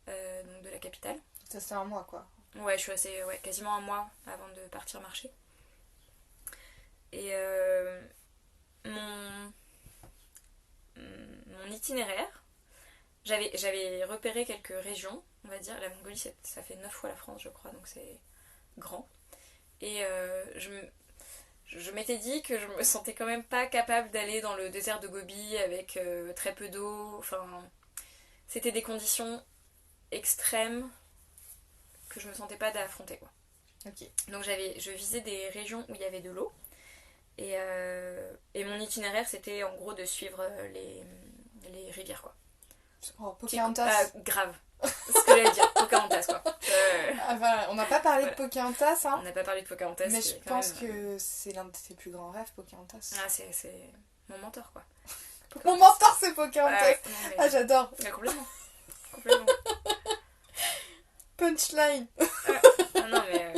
Speaker 1: donc de la capitale.
Speaker 2: Ça c'est un mois, quoi.
Speaker 1: Ouais, je suis restée quasiment un mois avant de partir marcher. Et mon itinéraire, j'avais repéré quelques régions, on va dire. La Mongolie, ça fait 9 fois la France, je crois, donc c'est grand. Et je m'étais dit que je me sentais quand même pas capable d'aller dans le désert de Gobi avec très peu d'eau. Enfin, c'était des conditions extrêmes que je me sentais pas d'affronter, quoi.
Speaker 2: Ok.
Speaker 1: Donc je visais des régions où il y avait de l'eau. Et mon itinéraire, c'était en gros de suivre les rivières, quoi.
Speaker 2: Oh, Pocahontas.
Speaker 1: Grave. C'est ce que j'allais dire, Pocahontas, quoi.
Speaker 2: Voilà, on n'a pas parlé
Speaker 1: Voilà.
Speaker 2: de Pocahontas, hein.
Speaker 1: On n'a pas parlé de Pocahontas.
Speaker 2: Mais
Speaker 1: qui
Speaker 2: je
Speaker 1: est quand
Speaker 2: pense
Speaker 1: même,
Speaker 2: que c'est l'un de tes plus grands rêves, Pocahontas.
Speaker 1: Ah, c'est mon mentor, quoi.
Speaker 2: Mon mentor, c'est Pocahontas.
Speaker 1: Ouais, non, mais...
Speaker 2: Ah, j'adore.
Speaker 1: Ouais, complètement. Complètement.
Speaker 2: Punchline.
Speaker 1: Ah non, mais...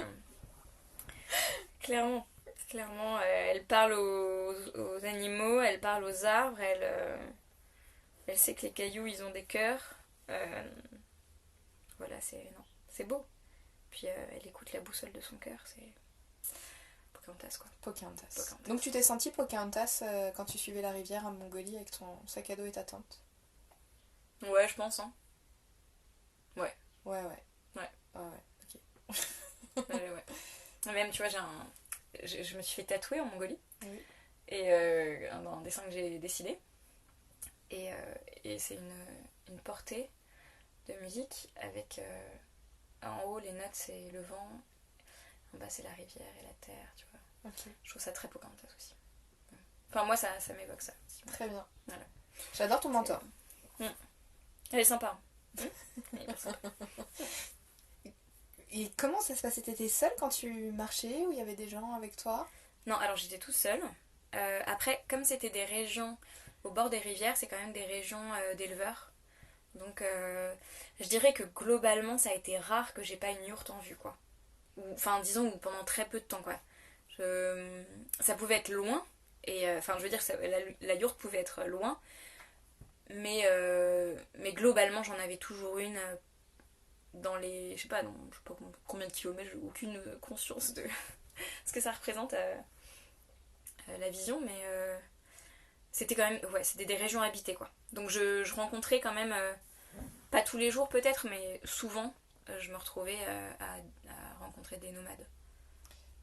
Speaker 1: Clairement. Clairement, elle parle aux animaux, elle parle aux arbres, elle sait que les cailloux, ils ont des cœurs. Voilà, c'est beau. Puis elle écoute la boussole de son cœur, c'est Pocahontas, quoi.
Speaker 2: Pocahontas. Donc tu t'es senti Pocahontas quand tu suivais la rivière en Mongolie avec ton sac à dos et ta tente?
Speaker 1: Ouais, je pense, hein. Ouais.
Speaker 2: Ouais.
Speaker 1: Ouais.
Speaker 2: Ah ouais, ok.
Speaker 1: Ouais. Même, tu vois, je me suis fait tatouer en Mongolie.
Speaker 2: Oui.
Speaker 1: Et dans un dessin que j'ai dessiné. Et c'est une portée de musique avec en haut les notes c'est le vent, en bas c'est la rivière et la terre, tu vois.
Speaker 2: Ok.
Speaker 1: Je trouve ça très Pocahontas aussi. Enfin moi ça m'évoque ça aussi.
Speaker 2: Très bien.
Speaker 1: Voilà.
Speaker 2: J'adore ton mentor.
Speaker 1: Elle est sympa. Elle est hyper sympa.
Speaker 2: Et comment ça se passait? T'étais seule quand tu marchais ou il y avait des gens avec toi?
Speaker 1: Non, alors j'étais toute seule. Après, comme c'était des régions au bord des rivières, c'est quand même des régions d'éleveurs. Donc je dirais que globalement ça a été rare que j'ai pas une yourte en vue, quoi. Enfin disons pendant très peu de temps, quoi. Ça pouvait être loin, et enfin je veux dire la yourte pouvait être loin, mais globalement j'en avais toujours une dans les... je sais pas combien de kilomètres, j'ai aucune conscience de ce que ça représente la vision, mais c'était quand même... Ouais, c'était des régions habitées, quoi. Donc je rencontrais quand même... pas tous les jours peut-être, mais souvent, je me retrouvais à rencontrer des nomades.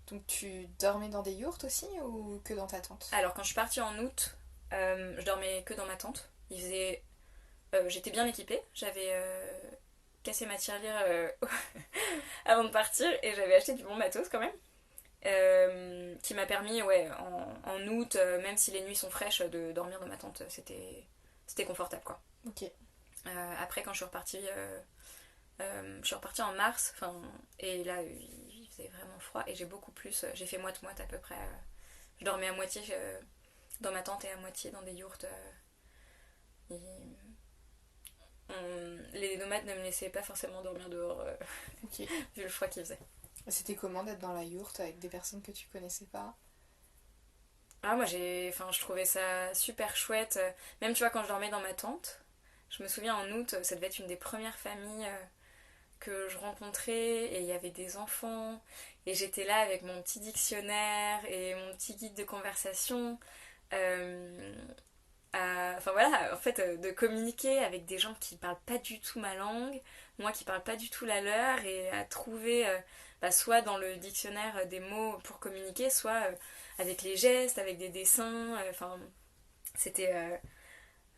Speaker 2: Donc tu dormais dans des yourtes aussi ou que dans ta tente?
Speaker 1: Alors quand je suis partie en août, je dormais que dans ma tente. Il faisait... j'étais bien équipée, j'avais cassé ma tirelire avant de partir et j'avais acheté du bon matos quand même. Qui m'a permis, ouais, en août, même si les nuits sont fraîches, de dormir dans ma tente. C'était confortable, quoi.
Speaker 2: Ok.
Speaker 1: Après, quand je suis repartie en mars, et là, il faisait vraiment froid et j'ai fait moite-moite à peu près. Je dormais à moitié dans ma tente et à moitié dans des yourtes. Les nomades ne me laissaient pas forcément dormir dehors,
Speaker 2: Ok.
Speaker 1: vu le froid qu'il faisait.
Speaker 2: C'était comment d'être dans la yourte avec des personnes que tu connaissais pas?
Speaker 1: Ah, moi, je trouvais ça super chouette. Même, tu vois, quand je dormais dans ma tente, je me souviens en août, ça devait être une des premières familles que je rencontrais, et il y avait des enfants, et j'étais là avec mon petit dictionnaire et mon petit guide de conversation. Enfin voilà, en fait, de communiquer avec des gens qui parlent pas du tout ma langue, moi qui parle pas du tout la leur, et à trouver soit dans le dictionnaire des mots pour communiquer, soit avec les gestes, avec des dessins. C'était...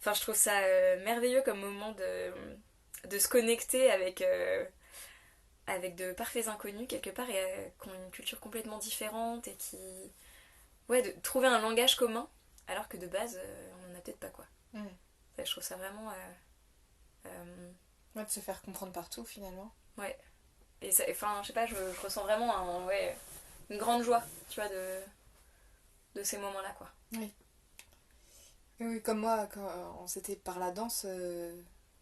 Speaker 1: je trouve ça merveilleux comme moment de se connecter avec de parfaits inconnus quelque part, et qui ont une culture complètement différente, et qui... Ouais, de trouver un langage commun, alors que de base, on n'en a peut-être pas, quoi. Ça, je trouve ça vraiment...
Speaker 2: Ouais, de se faire comprendre partout, finalement.
Speaker 1: Ouais. Et ça, je sais pas, je ressens vraiment une grande joie, tu vois, de ces moments-là, quoi.
Speaker 2: Oui. Oui, comme moi, quand c'était par la danse,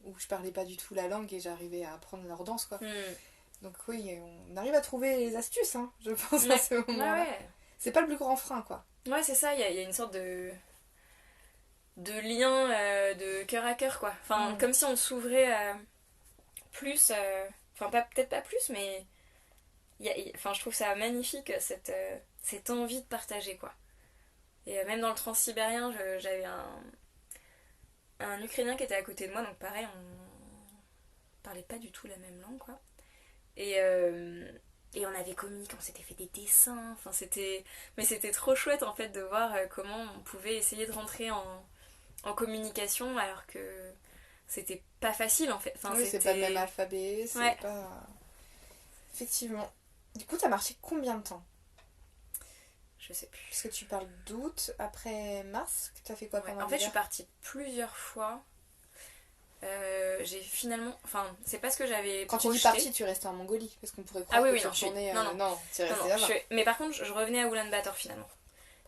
Speaker 2: où je parlais pas du tout la langue et j'arrivais à apprendre leur danse, quoi. Donc oui, on arrive à trouver les astuces, hein, je pense, à ce moment-là.
Speaker 1: Ouais.
Speaker 2: C'est pas le plus grand frein, quoi.
Speaker 1: Ouais, c'est ça, il y a une sorte de lien de cœur à cœur, quoi. Comme si on s'ouvrait plus, peut-être pas plus, mais je trouve ça magnifique, cette envie de partager, quoi. Et même dans le transsibérien, j'avais un Ukrainien qui était à côté de moi, donc pareil, on parlait pas du tout la même langue, quoi. Et on avait communiqué, on s'était fait des dessins, mais c'était trop chouette, en fait, de voir comment on pouvait essayer de rentrer en communication, alors que c'était pas facile en fait. Enfin,
Speaker 2: oui, c'est pas le même alphabet, c'est
Speaker 1: ouais.
Speaker 2: pas... Effectivement. Du coup, t'as marché combien de temps?
Speaker 1: Je sais plus.
Speaker 2: Parce que tu parles d'août, après mars, que t'as fait quoi pendant
Speaker 1: En fait, je suis
Speaker 2: l'hiver?
Speaker 1: partie plusieurs fois. J'ai finalement... Enfin, c'est pas ce que j'avais
Speaker 2: Quand
Speaker 1: projeté.
Speaker 2: tu dis partie, tu restais en Mongolie, parce qu'on pourrait croire
Speaker 1: Ah oui,
Speaker 2: que
Speaker 1: oui,
Speaker 2: tu
Speaker 1: non,
Speaker 2: retournais...
Speaker 1: non, non.
Speaker 2: Non, tu es
Speaker 1: Non,
Speaker 2: resté
Speaker 1: non,
Speaker 2: là-bas.
Speaker 1: mais par contre, je revenais à Ulaanbaatar finalement.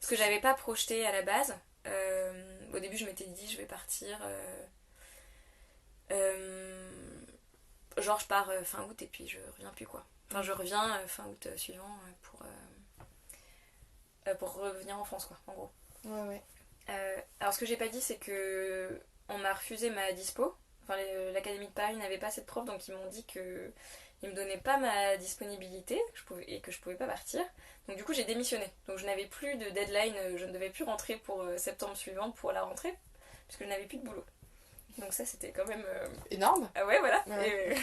Speaker 1: Ce que j'avais pas projeté à la base. Au début, je m'étais dit, je vais partir... genre, je pars fin août et puis je reviens plus, quoi. Enfin, je reviens fin août suivant pour revenir en France, quoi, en gros.
Speaker 2: Ouais.
Speaker 1: Alors, ce que j'ai pas dit, c'est que on m'a refusé ma dispo. Enfin, l'Académie de Paris n'avait pas cette prof, donc ils m'ont dit que ils me donnaient pas ma disponibilité et que je pouvais pas partir. Donc du coup, j'ai démissionné. Donc je n'avais plus de deadline, je ne devais plus rentrer pour septembre suivant pour la rentrée, puisque je n'avais plus de boulot. Donc ça, c'était quand même...
Speaker 2: Énorme.
Speaker 1: Ah ouais, voilà.
Speaker 2: Ouais.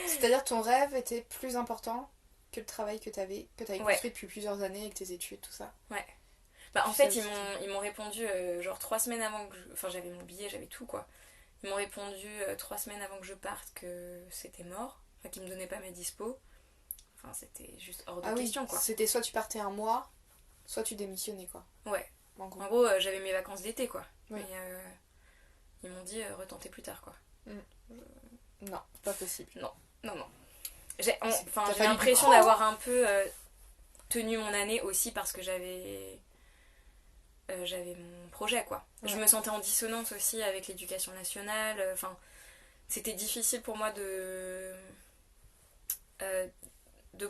Speaker 2: C'est-à-dire ton rêve était plus important que le travail que t'avais construit depuis plusieurs années avec tes études, tout ça.
Speaker 1: Ouais. Bah, en fait, ils m'ont répondu genre 3 semaines avant que Enfin, j'avais mon billet, j'avais tout, quoi. Ils m'ont répondu 3 semaines avant que je parte que c'était mort. Enfin, qu'ils me donnaient pas mes dispos. Enfin, c'était juste hors de question, quoi.
Speaker 2: C'était soit tu partais un mois, soit tu démissionnais, quoi.
Speaker 1: Ouais.
Speaker 2: En
Speaker 1: gros, j'avais mes vacances d'été, quoi.
Speaker 2: Oui.
Speaker 1: Et ils m'ont dit retentez plus tard, quoi.
Speaker 2: Non, pas possible.
Speaker 1: Non. J'ai
Speaker 2: T'as
Speaker 1: l'impression d'avoir un peu tenu mon année aussi parce que j'avais mon projet, quoi. Ouais. Je me sentais en dissonance aussi avec l'éducation nationale. Enfin, c'était difficile pour moi de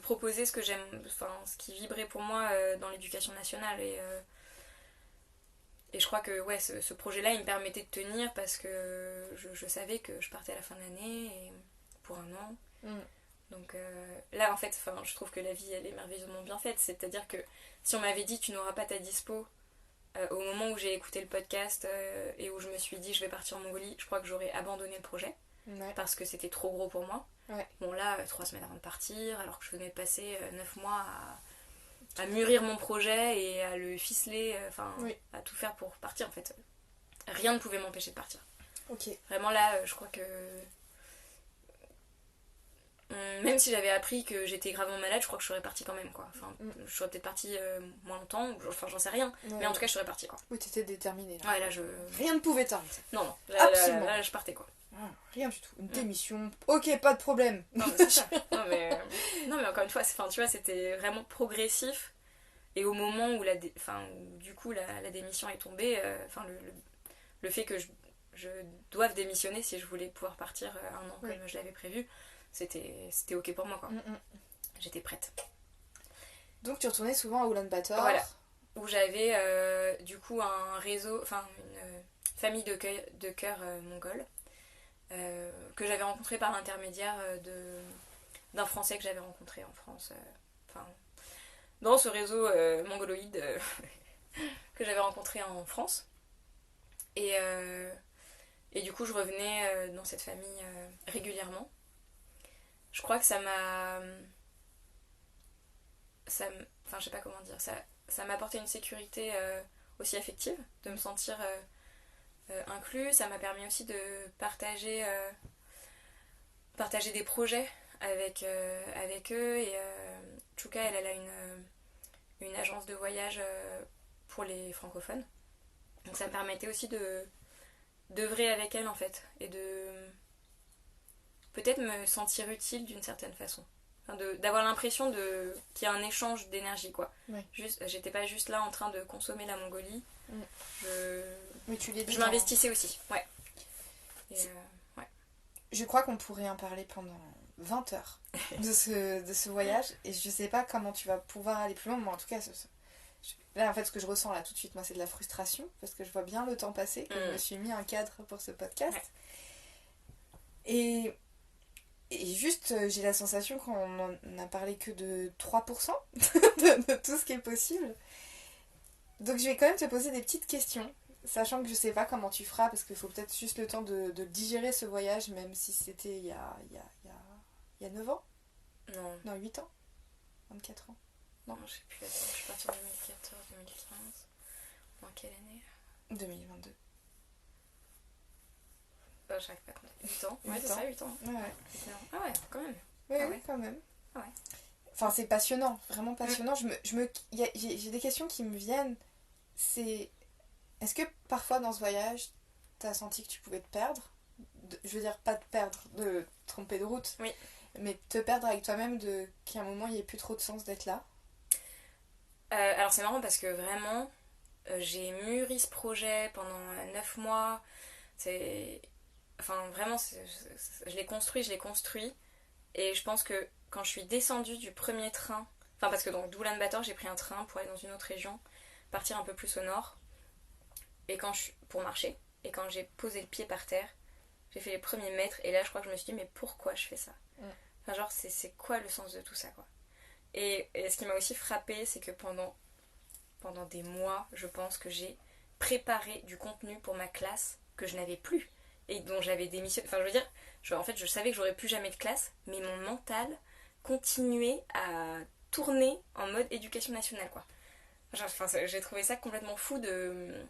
Speaker 1: proposer ce que j'aime, enfin, ce qui vibrait pour moi dans l'éducation nationale. Et je crois que ouais, ce projet-là, il me permettait de tenir parce que je savais que je partais à la fin de l'année et pour un an. Donc là, en fait, je trouve que la vie, elle est merveilleusement bien faite. C'est-à-dire que si on m'avait dit tu n'auras pas ta dispo au moment où j'ai écouté le podcast et où je me suis dit je vais partir en Mongolie, je crois que j'aurais abandonné le projet. Ouais. Parce que c'était trop gros pour moi. Ouais. Bon là, 3 semaines avant de partir, alors que je venais de passer 9 mois à mûrir mon projet et à le ficeler, à tout faire pour partir en fait. Rien ne pouvait m'empêcher de partir.
Speaker 2: Ok.
Speaker 1: Vraiment là, je crois que même si j'avais appris que j'étais gravement malade, je crois que je serais partie quand même, quoi. Enfin, je serais peut-être partie moins longtemps, enfin j'en sais rien, mais en tout cas je serais partie, quoi.
Speaker 2: Oui, t'étais déterminée.
Speaker 1: Là. Ouais, là je...
Speaker 2: Rien ne pouvait t'arrêter.
Speaker 1: Non,
Speaker 2: absolument.
Speaker 1: Là, je partais, quoi.
Speaker 2: Rien du tout. Une démission, ok, pas de problème.
Speaker 1: Non, mais c'est ça. non, mais encore une fois, tu vois, c'était vraiment progressif. Et au moment où, du coup la démission est tombée, le fait que je doive démissionner si je voulais pouvoir partir un an comme je l'avais prévu, c'était ok pour moi, quoi. J'étais prête.
Speaker 2: Donc tu retournais souvent à Ulaanbaatar.
Speaker 1: Voilà. Où j'avais du coup un réseau, une famille de cœur mongole que j'avais rencontré par l'intermédiaire d'un Français que j'avais rencontré en France. Dans ce réseau mongoloïde que j'avais rencontré en France. Et du coup, je revenais dans cette famille régulièrement. Je crois que ça m'a... Enfin, je sais pas comment dire. Ça m'a apporté une sécurité aussi affective, de me sentir inclus. Ça m'a permis aussi de partager des projets avec eux. Et Chouka, elle a une agence de voyage pour les francophones. Donc ça me permettait aussi d'œuvrer avec elle, en fait, et de peut-être me sentir utile d'une certaine façon. D'avoir l'impression qu'il y a un échange d'énergie, quoi. Ouais. J'étais pas juste là en train de consommer la Mongolie.
Speaker 2: Mais tu l'es dit,
Speaker 1: je m'investissais aussi, ouais. Et ouais.
Speaker 2: Je crois qu'on pourrait en parler pendant 20 heures de ce voyage, et je sais pas comment tu vas pouvoir aller plus loin, mais en tout cas, là, en fait, ce que je ressens là tout de suite, moi, c'est de la frustration, parce que je vois bien le temps passer, que je me suis mis un cadre pour ce podcast. Ouais. Et juste, j'ai la sensation qu'on n'a parlé que de 3% de tout ce qui est possible. Donc je vais quand même te poser des petites questions, sachant que je sais pas comment tu feras, parce qu'il faut peut-être juste le temps de digérer ce voyage, même si c'était il y a 9 ans. Non, 8 ans. 24 ans.
Speaker 1: Non, je sais plus. Attends, je suis partie en 2014, 2015. En quelle année ?
Speaker 2: 2022.
Speaker 1: j'arrive pas à compter. 8 ans. Ouais,
Speaker 2: 8
Speaker 1: c'est
Speaker 2: ans.
Speaker 1: ça, 8 ans.
Speaker 2: Ouais.
Speaker 1: Ah ouais, quand même.
Speaker 2: Oui,
Speaker 1: Ah
Speaker 2: oui,
Speaker 1: ouais.
Speaker 2: quand même.
Speaker 1: Ah ouais.
Speaker 2: Enfin, c'est passionnant, vraiment passionnant. J'ai des questions qui me viennent. C'est, est-ce que parfois dans ce voyage, t'as senti que tu pouvais te perdre? Je veux dire, pas te perdre, de te tromper de route.
Speaker 1: Oui.
Speaker 2: Mais te perdre avec toi-même, qu'à un moment, il n'y ait plus trop de sens d'être là.
Speaker 1: Alors c'est marrant parce que vraiment, j'ai mûri ce projet pendant 9 mois. C'est... Enfin, vraiment, je l'ai construit. Et je pense que quand je suis descendue du premier train, enfin parce que donc d'Oulan-Bator, j'ai pris un train pour aller dans une autre région, partir un peu plus au nord, et pour marcher. Et quand j'ai posé le pied par terre, j'ai fait les premiers mètres, et là je crois que je me suis dit mais pourquoi je fais ça? Enfin genre c'est quoi le sens de tout ça quoi? Et ce qui m'a aussi frappée, c'est que pendant des mois, je pense que j'ai préparé du contenu pour ma classe que je n'avais plus et dont j'avais démissionné. Enfin, je veux dire, en fait, je savais que j'aurais plus jamais de classe, mais mon mental continuait à tourner en mode éducation nationale, quoi. Enfin, j'ai trouvé ça complètement fou de.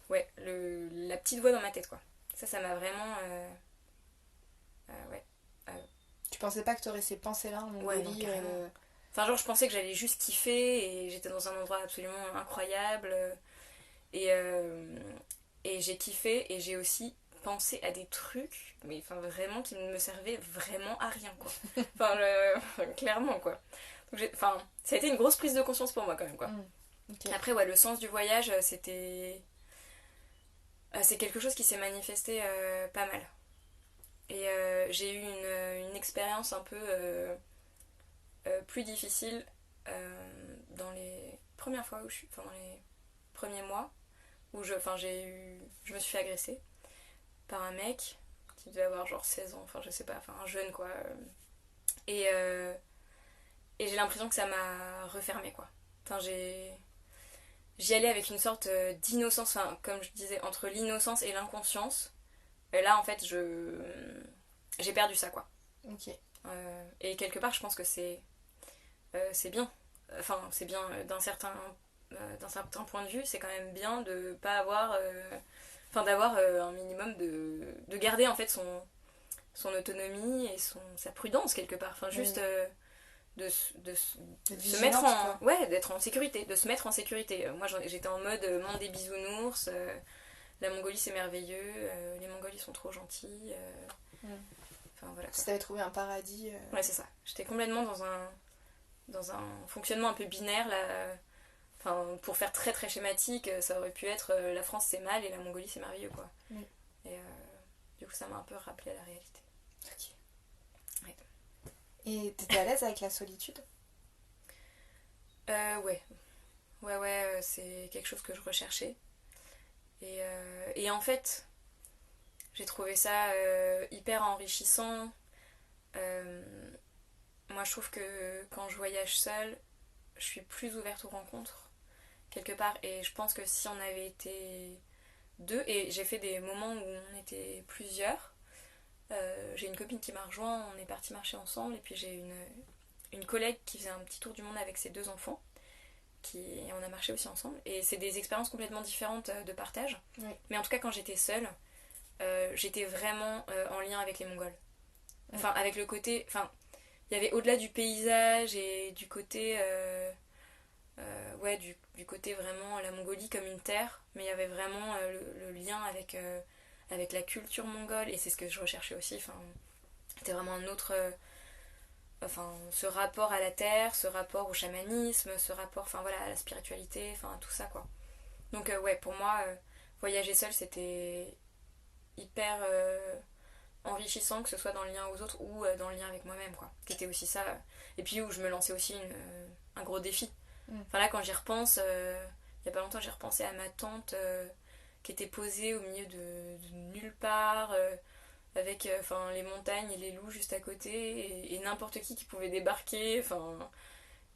Speaker 1: Ouais, la petite voix dans ma tête, quoi. Ça m'a vraiment. Ouais.
Speaker 2: Tu pensais pas que t'aurais ces pensées-là en
Speaker 1: Ouais, non,
Speaker 2: Mongolie
Speaker 1: carrément. Enfin, genre, je pensais que j'allais juste kiffer et j'étais dans un endroit absolument incroyable. Et, et j'ai kiffé et j'ai aussi pensé à des trucs, mais enfin vraiment qui ne me servaient vraiment à rien, quoi. Enfin, clairement, quoi. Donc, enfin, ça a été une grosse prise de conscience pour moi, quand même, quoi.
Speaker 2: Okay.
Speaker 1: Après, ouais, le sens du voyage, c'est quelque chose qui s'est manifesté pas mal. Et j'ai eu une expérience un peu plus difficile dans les premières fois où je suis. Enfin, dans les premiers mois où je me suis fait agresser par un mec qui devait avoir genre 16 ans, enfin je sais pas, enfin un jeune quoi. Et, euh, et j'ai l'impression que ça m'a refermé quoi. Enfin j'y allais avec une sorte d'innocence, enfin comme je disais, entre l'innocence et l'inconscience. Et là en fait j'ai perdu ça quoi.
Speaker 2: Ok.
Speaker 1: Et quelque part je pense que c'est bien. Enfin c'est bien d'un certain point de vue, c'est quand même bien de pas avoir enfin d'avoir un minimum de garder en fait son autonomie et sa prudence quelque part, enfin juste de se mettre en
Speaker 2: quoi.
Speaker 1: ouais, d'être en sécurité, de se mettre en sécurité. Moi j'étais en mode monde des bisounours, la Mongolie c'est merveilleux, les Mongols ils sont trop gentils, enfin voilà quoi.
Speaker 2: Si t'avais trouvé un paradis
Speaker 1: Ouais c'est ça, j'étais complètement dans un fonctionnement un peu binaire là. Enfin, pour faire très très schématique, ça aurait pu être la France c'est mal et la Mongolie c'est merveilleux quoi. Et du coup ça m'a un peu rappelé à la réalité.
Speaker 2: Ok. Ouais. Et t'étais à l'aise avec la solitude?
Speaker 1: Ouais. Ouais, c'est quelque chose que je recherchais. Et en fait, j'ai trouvé ça hyper enrichissant. Moi je trouve que quand je voyage seule, je suis plus ouverte aux rencontres quelque part, et je pense que si on avait été deux, et j'ai fait des moments où on était plusieurs, j'ai une copine qui m'a rejoint, on est parti marcher ensemble, et puis j'ai une collègue qui faisait un petit tour du monde avec ses 2 enfants, et on a marché aussi ensemble, et c'est des expériences complètement différentes de partage, mais en tout cas quand j'étais seule, j'étais vraiment en lien avec les Mongols, enfin avec le côté, enfin il y avait au-delà du paysage et du côté ouais, du côté vraiment la Mongolie comme une terre, mais il y avait vraiment le lien avec la culture mongole, et c'est ce que je recherchais aussi. Enfin, c'était vraiment un autre. Enfin, ce rapport à la terre, ce rapport au chamanisme, ce rapport enfin, voilà, à la spiritualité, enfin tout ça quoi. Donc, ouais, pour moi, voyager seul c'était hyper enrichissant, que ce soit dans le lien aux autres ou dans le lien avec moi-même quoi. Qui était aussi ça. Et puis où je me lançais aussi un gros défi. Enfin là quand j'y repense, il y a pas longtemps j'ai repensé à ma tante qui était posée au milieu de nulle part, avec les montagnes et les loups juste à côté, et n'importe qui pouvait débarquer,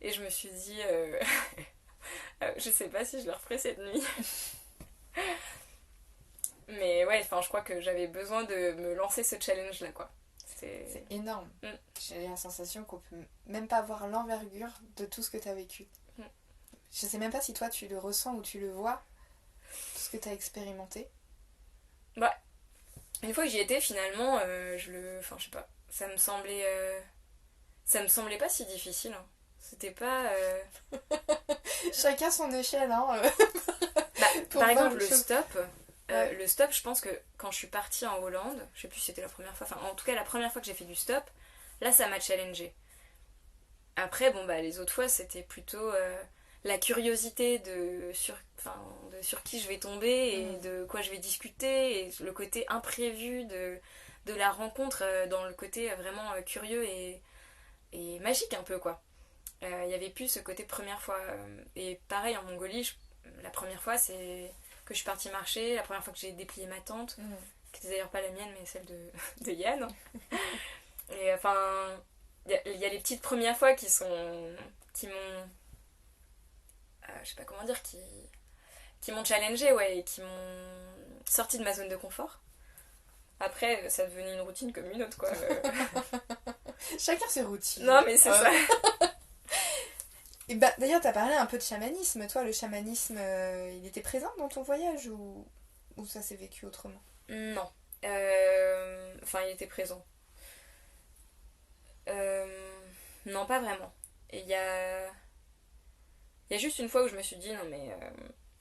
Speaker 1: et je me suis dit je sais pas si je le referai cette nuit. Mais ouais, je crois que j'avais besoin de me lancer ce challenge là quoi.
Speaker 2: C'est énorme. J'ai la sensation qu'on peut même pas voir l'envergure de tout ce que t'as vécu. Je sais même pas si toi tu le ressens ou tu le vois, tout ce que t'as expérimenté.
Speaker 1: Bah, une fois que j'y étais, finalement, enfin, je sais pas, ça me semblait pas si difficile. Hein. C'était pas...
Speaker 2: Chacun son échelle, hein.
Speaker 1: Bah,
Speaker 2: Pour
Speaker 1: par
Speaker 2: voir
Speaker 1: exemple,
Speaker 2: les choses. Ouais.
Speaker 1: le stop, je pense que quand je suis partie en Hollande, je sais plus si c'était la première fois, enfin, en tout cas, la première fois que j'ai fait du stop, là, ça m'a challengée. Après, bon, bah, les autres fois, c'était plutôt la curiosité enfin, de sur qui je vais tomber et de quoi je vais discuter et le côté imprévu de la rencontre dans le côté vraiment curieux et magique un peu, quoi. Il y avait plus ce côté première fois. Et pareil, en Mongolie, la première fois, c'est que je suis partie marcher, la première fois que j'ai déplié ma tente, qui était d'ailleurs pas la mienne, mais celle de Yann. Et enfin, il y a les petites premières fois qui m'ont, je sais pas comment dire, qui m'ont challengé, ouais, et qui m'ont sorti de ma zone de confort. Après, ça devenait une routine comme une autre, quoi.
Speaker 2: Chacun ses routines.
Speaker 1: Non, mais c'est ça.
Speaker 2: Et bah, d'ailleurs, t'as parlé un peu de chamanisme. Toi, le chamanisme, il était présent dans ton voyage ou ça s'est vécu autrement?
Speaker 1: Non. Enfin, il était présent. Non, pas vraiment. Et il y a juste une fois où je me suis dit, non mais...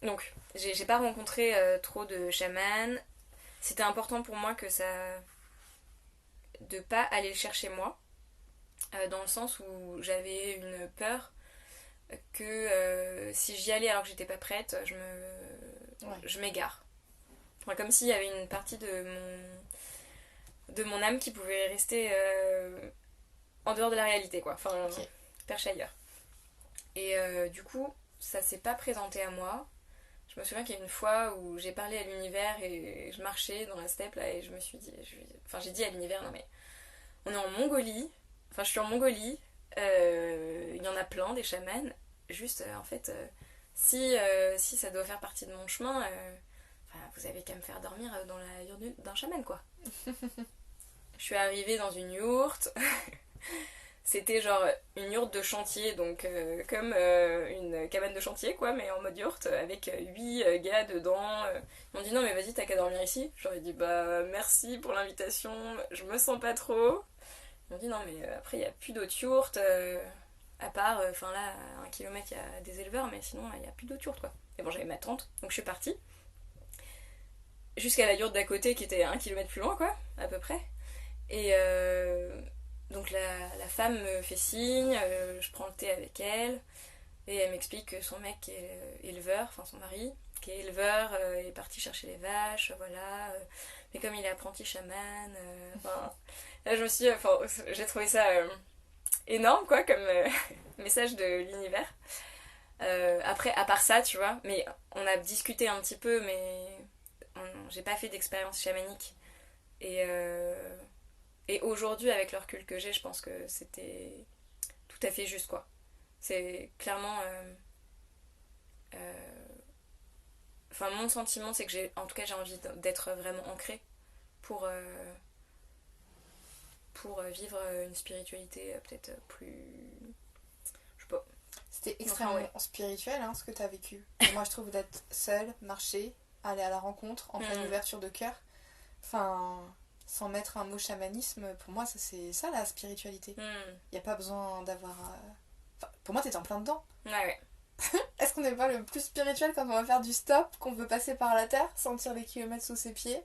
Speaker 1: Donc, j'ai pas rencontré trop de chamans. C'était important pour moi de pas aller le chercher moi. Dans le sens où j'avais une peur que si j'y allais alors que j'étais pas prête, je m'égare. Enfin, comme s'il y avait une partie de mon âme qui pouvait rester en dehors de la réalité, quoi. Enfin,
Speaker 2: Ok.
Speaker 1: perche ailleurs. Et du coup, ça s'est pas présenté à moi. Je me souviens qu'il y a une fois où j'ai parlé à l'univers et je marchais dans la steppe là et je me suis dit, enfin j'ai dit à l'univers, non mais on est en Mongolie, enfin je suis en Mongolie, il y en a plein des chamans, juste en fait, si ça doit faire partie de mon chemin, enfin, vous avez qu'à me faire dormir dans la yurte d'un chaman quoi. Je suis arrivée dans une yourte. C'était genre une yourte de chantier, donc comme une cabane de chantier, quoi, mais en mode yourte, avec 8 gars dedans. Ils m'ont dit non, mais vas-y, t'as qu'à dormir ici. J'aurais dit bah merci pour l'invitation, je me sens pas trop. Ils m'ont dit non, mais après, il n'y a plus d'autres yourtes, à part, enfin là, à 1 kilomètre, il y a des éleveurs, mais sinon, il n'y a plus d'autres yourtes, quoi. Et bon, j'avais ma tente, donc je suis partie. Jusqu'à la yourte d'à côté, qui était à 1 kilomètre plus loin, quoi, à peu près. Et donc la femme me fait signe, je prends le thé avec elle, et elle m'explique que son mec est éleveur, enfin son mari, qui est éleveur, est parti chercher les vaches, voilà. Mais comme il est apprenti chaman, enfin, là je me suis, enfin, j'ai trouvé ça énorme quoi comme message de l'univers. Après, à part ça, tu vois, mais on a discuté un petit peu, mais j'ai pas fait d'expérience chamanique. Et et aujourd'hui, avec le recul que j'ai, je pense que c'était tout à fait juste, quoi. C'est clairement... Enfin, mon sentiment, c'est que en tout cas, j'ai envie d'être vraiment ancrée pour, pour vivre une spiritualité peut-être plus... Je sais pas.
Speaker 2: C'était extrêmement
Speaker 1: ouais.
Speaker 2: spirituel, hein, ce que t'as vécu. Et moi, je trouve d'être seule, marcher, aller à la rencontre, en pleine ouverture de cœur. Enfin, sans mettre un mot chamanisme, pour moi, ça, c'est ça la spiritualité. Il n'y a pas besoin d'avoir... Enfin, pour moi, t'étais en plein dedans.
Speaker 1: Ouais.
Speaker 2: Est-ce qu'on n'est pas le plus spirituel quand on va faire du stop, qu'on veut passer par la terre, sentir les kilomètres sous ses pieds,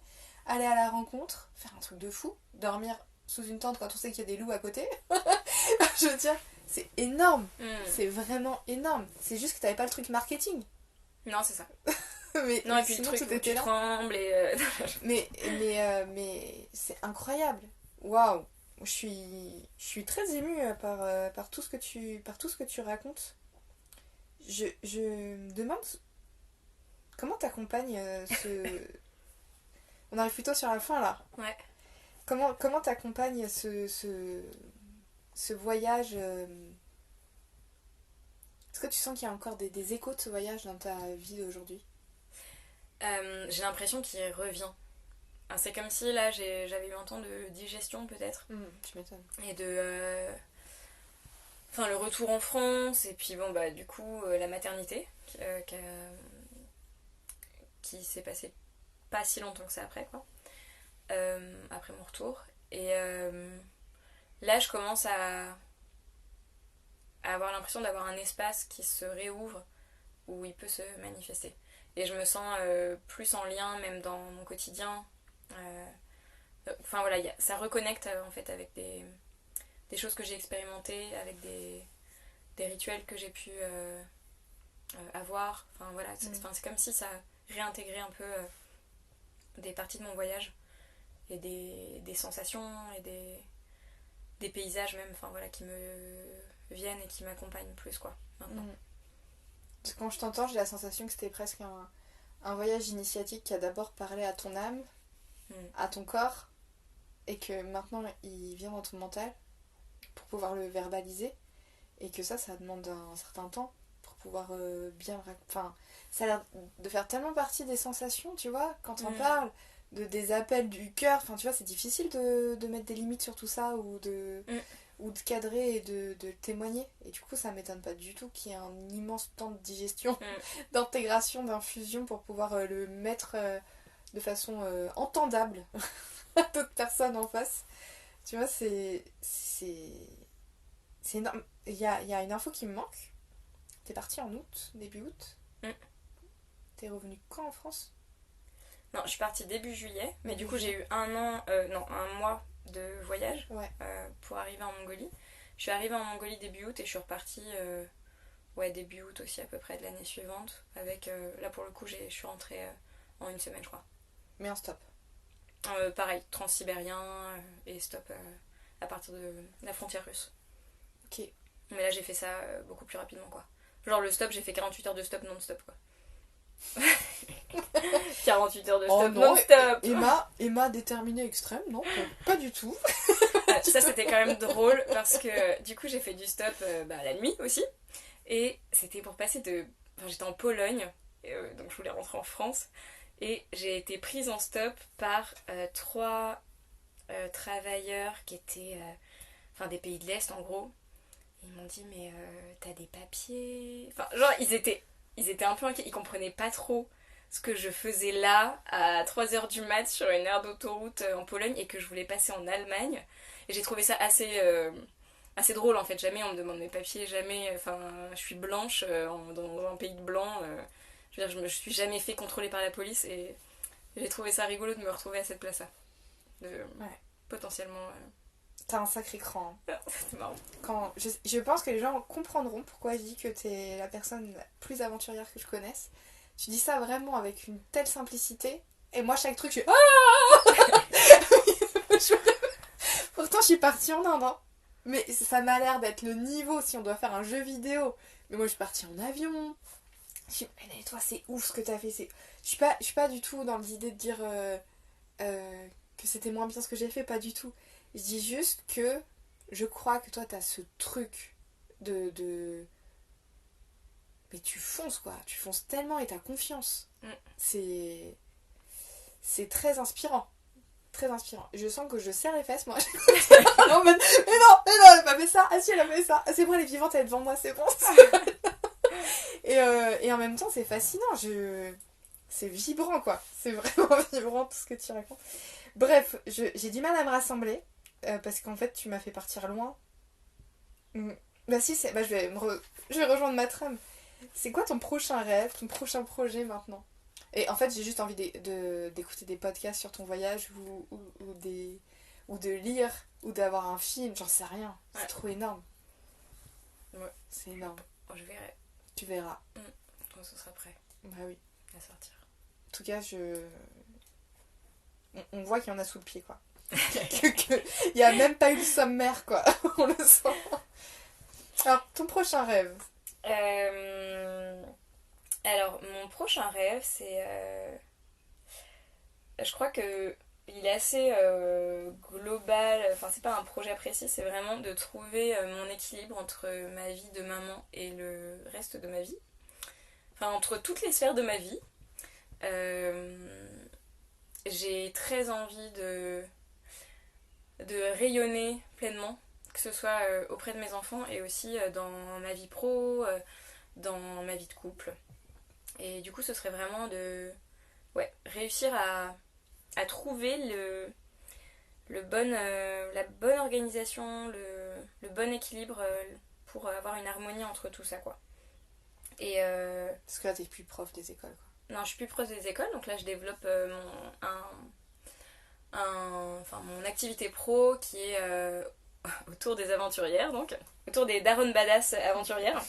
Speaker 2: aller à la rencontre, faire un truc de fou, dormir sous une tente quand on sait qu'il y a des loups à côté? Je veux dire, c'est énorme. C'est vraiment énorme. C'est juste que t'avais pas le truc marketing.
Speaker 1: Non, c'est ça.
Speaker 2: mais
Speaker 1: non, et puis le
Speaker 2: sinon,
Speaker 1: truc
Speaker 2: tout
Speaker 1: où
Speaker 2: était
Speaker 1: tu
Speaker 2: là.
Speaker 1: trembles et...
Speaker 2: mais c'est incroyable. Waouh. Je suis très émue par tout ce que tu racontes. Je me demande comment t'accompagnes On arrive plutôt sur la fin là.
Speaker 1: Ouais.
Speaker 2: Comment t'accompagnes ce voyage Est-ce que tu sens qu'il y a encore des échos de ce voyage dans ta vie d'aujourd'hui?
Speaker 1: J'ai l'impression qu'il revient. C'est comme si là j'avais eu un temps de digestion peut-être.
Speaker 2: Tu m'étonnes.
Speaker 1: Et de... Enfin le retour en France et puis bon bah du coup la maternité qui s'est passée pas si longtemps que ça après quoi. après mon retour. Et là, je commence à avoir l'impression d'avoir un espace qui se réouvre où il peut se manifester. Et je me sens plus en lien, même dans mon quotidien. Enfin voilà, ça reconnecte en fait avec des choses que j'ai expérimentées, avec des rituels que j'ai pu avoir. Enfin voilà, c'est comme si ça réintégrait un peu des parties de mon voyage et des sensations et des paysages même, enfin voilà, qui me viennent et qui m'accompagnent plus quoi, maintenant.
Speaker 2: Parce que quand je t'entends, j'ai la sensation que c'était presque un voyage initiatique qui a d'abord parlé à ton âme, à ton corps, et que maintenant il vient dans ton mental pour pouvoir le verbaliser, et que ça demande un certain temps pour pouvoir bien... Enfin, ça a l'air de faire tellement partie des sensations, tu vois, quand on parle des appels du cœur, enfin tu vois, c'est difficile de mettre des limites sur tout ça, ou de cadrer et de témoigner. Et du coup, ça m'étonne pas du tout qu'il y ait un immense temps de digestion, d'intégration, d'infusion pour pouvoir le mettre de façon entendable à d'autres personnes en face. Tu vois, c'est énorme. Il y a une info qui me manque. T'es partie en août, début août. T'es revenue quand en France?
Speaker 1: Non, je suis partie début juillet, mais du coup j'ai eu un mois de voyage pour arriver en Mongolie. Je suis arrivée en Mongolie début août et je suis repartie début août aussi à peu près de l'année suivante. Avec, là pour le coup, je suis rentrée en une semaine je crois.
Speaker 2: Mais en stop.
Speaker 1: Pareil, transsibérien et stop à partir de la frontière russe.
Speaker 2: Ok.
Speaker 1: Mais là j'ai fait ça beaucoup plus rapidement quoi. Genre le stop, j'ai fait 48 heures de stop non-stop quoi. 48 heures de stop non-stop.
Speaker 2: Emma déterminée extrême, non, pas du tout.
Speaker 1: Ça c'était quand même drôle parce que du coup j'ai fait du stop la nuit aussi. Et c'était pour passer Enfin j'étais en Pologne, donc je voulais rentrer en France. Et j'ai été prise en stop par 3 travailleurs qui étaient des pays de l'Est en gros. Ils m'ont dit mais t'as des papiers... Enfin genre ils étaient un peu inquiets, ils comprenaient pas trop ce que je faisais là à 3h du mat sur une aire d'autoroute en Pologne et que je voulais passer en Allemagne. Et j'ai trouvé ça assez drôle en fait. Jamais on me demande mes papiers, jamais... Enfin, je suis blanche dans un pays de blancs. Je veux dire, je me suis jamais fait contrôler par la police et j'ai trouvé ça rigolo de me retrouver à cette place-là. Potentiellement...
Speaker 2: T'as un sacré cran.
Speaker 1: C'est marrant.
Speaker 2: Je pense que les gens comprendront pourquoi je dis que t'es la personne la plus aventurière que je connaisse. Tu dis ça vraiment avec une telle simplicité. Et moi, chaque truc, je suis... Pourtant, je suis partie en Inde. Hein. Mais ça m'a l'air d'être le niveau si on doit faire un jeu vidéo. Mais moi, je suis partie en avion. Mais toi, c'est ouf ce que t'as fait. Je suis pas du tout dans l'idée de dire que c'était moins bien ce que j'ai fait. Pas du tout. Je dis juste que je crois que toi t'as ce truc de... Mais tu fonces quoi, tu fonces tellement et t'as confiance. C'est très inspirant. Très inspirant. Je sens que je serre les fesses moi. Non, mais non, elle m'a fait ça. Ah si, elle a fait ça. Ah, c'est bon, elle est vivante, elle est devant moi, c'est bon. Et en même temps c'est fascinant. C'est vibrant quoi. C'est vraiment vibrant tout ce que tu racontes. Bref, j'ai du mal à me rassembler. Parce qu'en fait tu m'as fait partir loin. Bah si, je vais rejoindre ma trame. C'est quoi ton prochain rêve, ton prochain projet maintenant? Et en fait j'ai juste envie d'écouter des podcasts sur ton voyage ou de lire ou d'avoir un film, j'en sais rien. C'est trop énorme.
Speaker 1: Ouais.
Speaker 2: C'est énorme.
Speaker 1: Je verrai.
Speaker 2: Tu verras.
Speaker 1: Quand ce sera prêt.
Speaker 2: Bah oui.
Speaker 1: À sortir.
Speaker 2: En tout cas on voit qu'il y en a sous le pied quoi. Il n'y a même pas eu le sommaire quoi. On le sent. Alors ton prochain rêve?
Speaker 1: Alors mon prochain rêve c'est je crois que il est assez global, enfin c'est pas un projet précis, c'est vraiment de trouver mon équilibre entre ma vie de maman et le reste de ma vie, enfin entre toutes les sphères de ma vie. J'ai très envie de rayonner pleinement, que ce soit auprès de mes enfants et aussi dans ma vie pro, dans ma vie de couple. Et du coup, ce serait vraiment de réussir à à trouver la bonne organisation, le bon équilibre pour avoir une harmonie entre tout ça, quoi. Et
Speaker 2: parce que là, t'es plus prof des écoles, quoi.
Speaker 1: Non, je suis plus prof des écoles, donc là, je développe mon activité pro qui est autour des aventurières, donc autour des daronnes badass aventurières.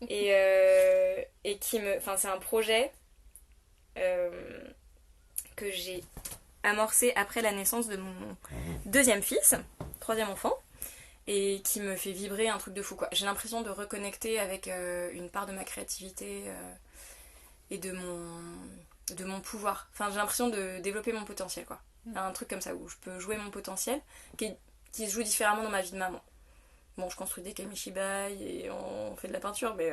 Speaker 1: et qui me... Enfin, c'est un projet que j'ai amorcé après la naissance de mon deuxième fils, troisième enfant, et qui me fait vibrer un truc de fou, quoi. J'ai l'impression de reconnecter avec une part de ma créativité et de mon pouvoir. Enfin, j'ai l'impression de développer mon potentiel, quoi. Un truc comme ça où je peux jouer mon potentiel qui se joue différemment dans ma vie de maman. Bon, je construis des kamishibai et on fait de la peinture, mais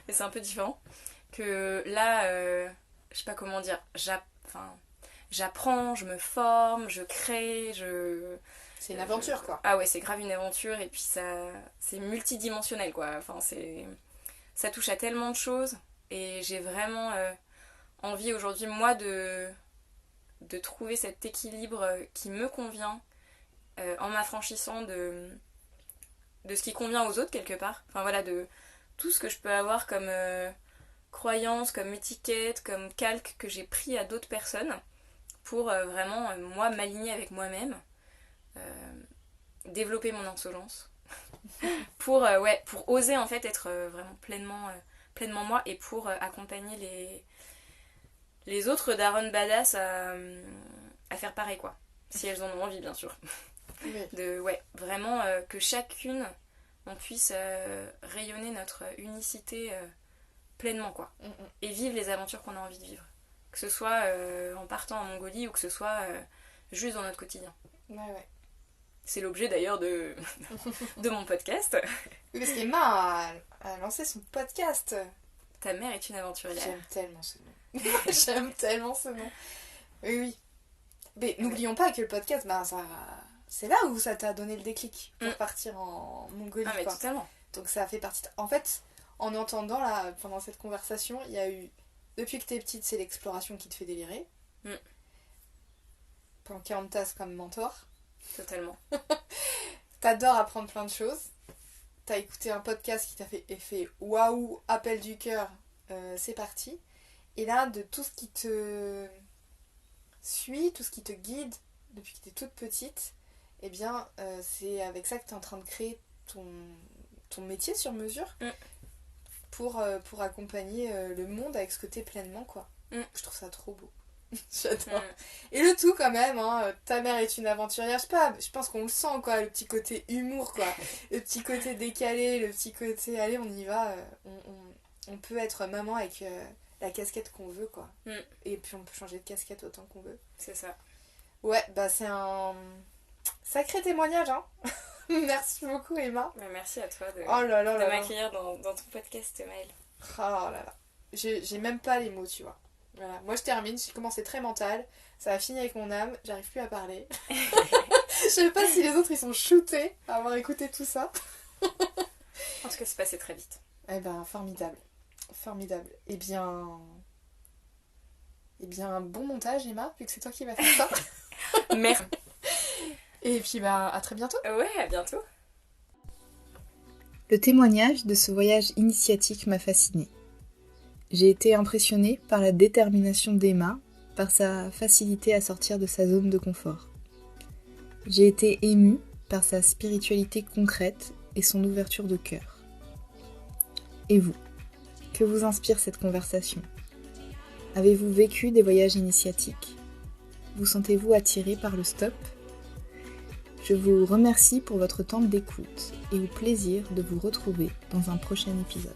Speaker 1: c'est un peu différent. Que là, je sais pas comment dire, j'apprends, je me forme, je crée,
Speaker 2: C'est une aventure, quoi.
Speaker 1: Ah ouais, c'est grave une aventure, et puis c'est multidimensionnel, quoi. Enfin, ça touche à tellement de choses, et j'ai vraiment envie aujourd'hui, moi, de trouver cet équilibre qui me convient en m'affranchissant de ce qui convient aux autres, quelque part. Enfin voilà, de tout ce que je peux avoir comme croyance, comme étiquette, comme calque que j'ai pris à d'autres personnes pour vraiment, moi, m'aligner avec moi-même, développer mon insolence pour oser en fait être vraiment pleinement moi, et pour accompagner les autres daronnes badass à faire pareil, quoi, si elles en ont envie, bien sûr. Oui. Vraiment que chacune on puisse rayonner notre unicité pleinement, quoi. Et vivre les aventures qu'on a envie de vivre, que ce soit en partant en Mongolie ou que ce soit juste dans notre quotidien.
Speaker 2: Ouais.
Speaker 1: C'est l'objet d'ailleurs de mon podcast.
Speaker 2: Oui, parce qu'Emma a lancé son podcast.
Speaker 1: Ta mère est une aventurière.
Speaker 2: J'aime tellement ce nom. Oui. Mais n'oublions pas que le podcast, c'est là où ça t'a donné le déclic pour partir en Mongolie.
Speaker 1: Ah, mais
Speaker 2: quoi.
Speaker 1: totalement.
Speaker 2: Donc ça fait partie... En fait, en entendant là, pendant cette conversation, il y a eu... Depuis que t'es petite, c'est l'exploration qui te fait délirer. Pocahontas comme mentor.
Speaker 1: Totalement.
Speaker 2: T'adores apprendre plein de choses. T'as écouté un podcast qui t'a fait effet waouh, appel du cœur, c'est parti. Et là, de tout ce qui te suit, tout ce qui te guide depuis que t'es toute petite, eh bien, c'est avec ça que t'es en train de créer ton métier sur mesure pour accompagner le monde avec ce que t'es pleinement, quoi. Je trouve ça trop beau. J'adore. Et le tout quand même, hein, ta mère est une aventurière, je sais pas, je pense qu'on le sent, quoi, le petit côté humour, quoi, le petit côté décalé, le petit côté allez on y va, on peut être maman avec la casquette qu'on veut, quoi. Et puis on peut changer de casquette autant qu'on veut.
Speaker 1: C'est ça.
Speaker 2: Ouais, c'est un sacré témoignage, hein. Merci beaucoup, Emma.
Speaker 1: Merci à toi de m'accueillir dans ton podcast, Maëlle.
Speaker 2: Oh là là, j'ai même pas les mots, tu vois. Voilà. Moi je termine, j'ai commencé très mental, ça a fini avec mon âme, j'arrive plus à parler. Je sais pas si les autres ils sont shootés à avoir écouté tout ça.
Speaker 1: En tout cas c'est passé très vite.
Speaker 2: Eh ben formidable. Eh bien bon montage, Emma, vu que c'est toi qui vas faire ça.
Speaker 1: Merci.
Speaker 2: Et puis à très bientôt.
Speaker 1: Ouais, à bientôt.
Speaker 2: Le témoignage de ce voyage initiatique m'a fascinée. J'ai été impressionnée par la détermination d'Emma, par sa facilité à sortir de sa zone de confort. J'ai été émue par sa spiritualité concrète et son ouverture de cœur. Et vous, que vous inspire cette conversation ? Avez-vous vécu des voyages initiatiques ? Vous sentez-vous attiré par le stop ? Je vous remercie pour votre temps d'écoute et au plaisir de vous retrouver dans un prochain épisode.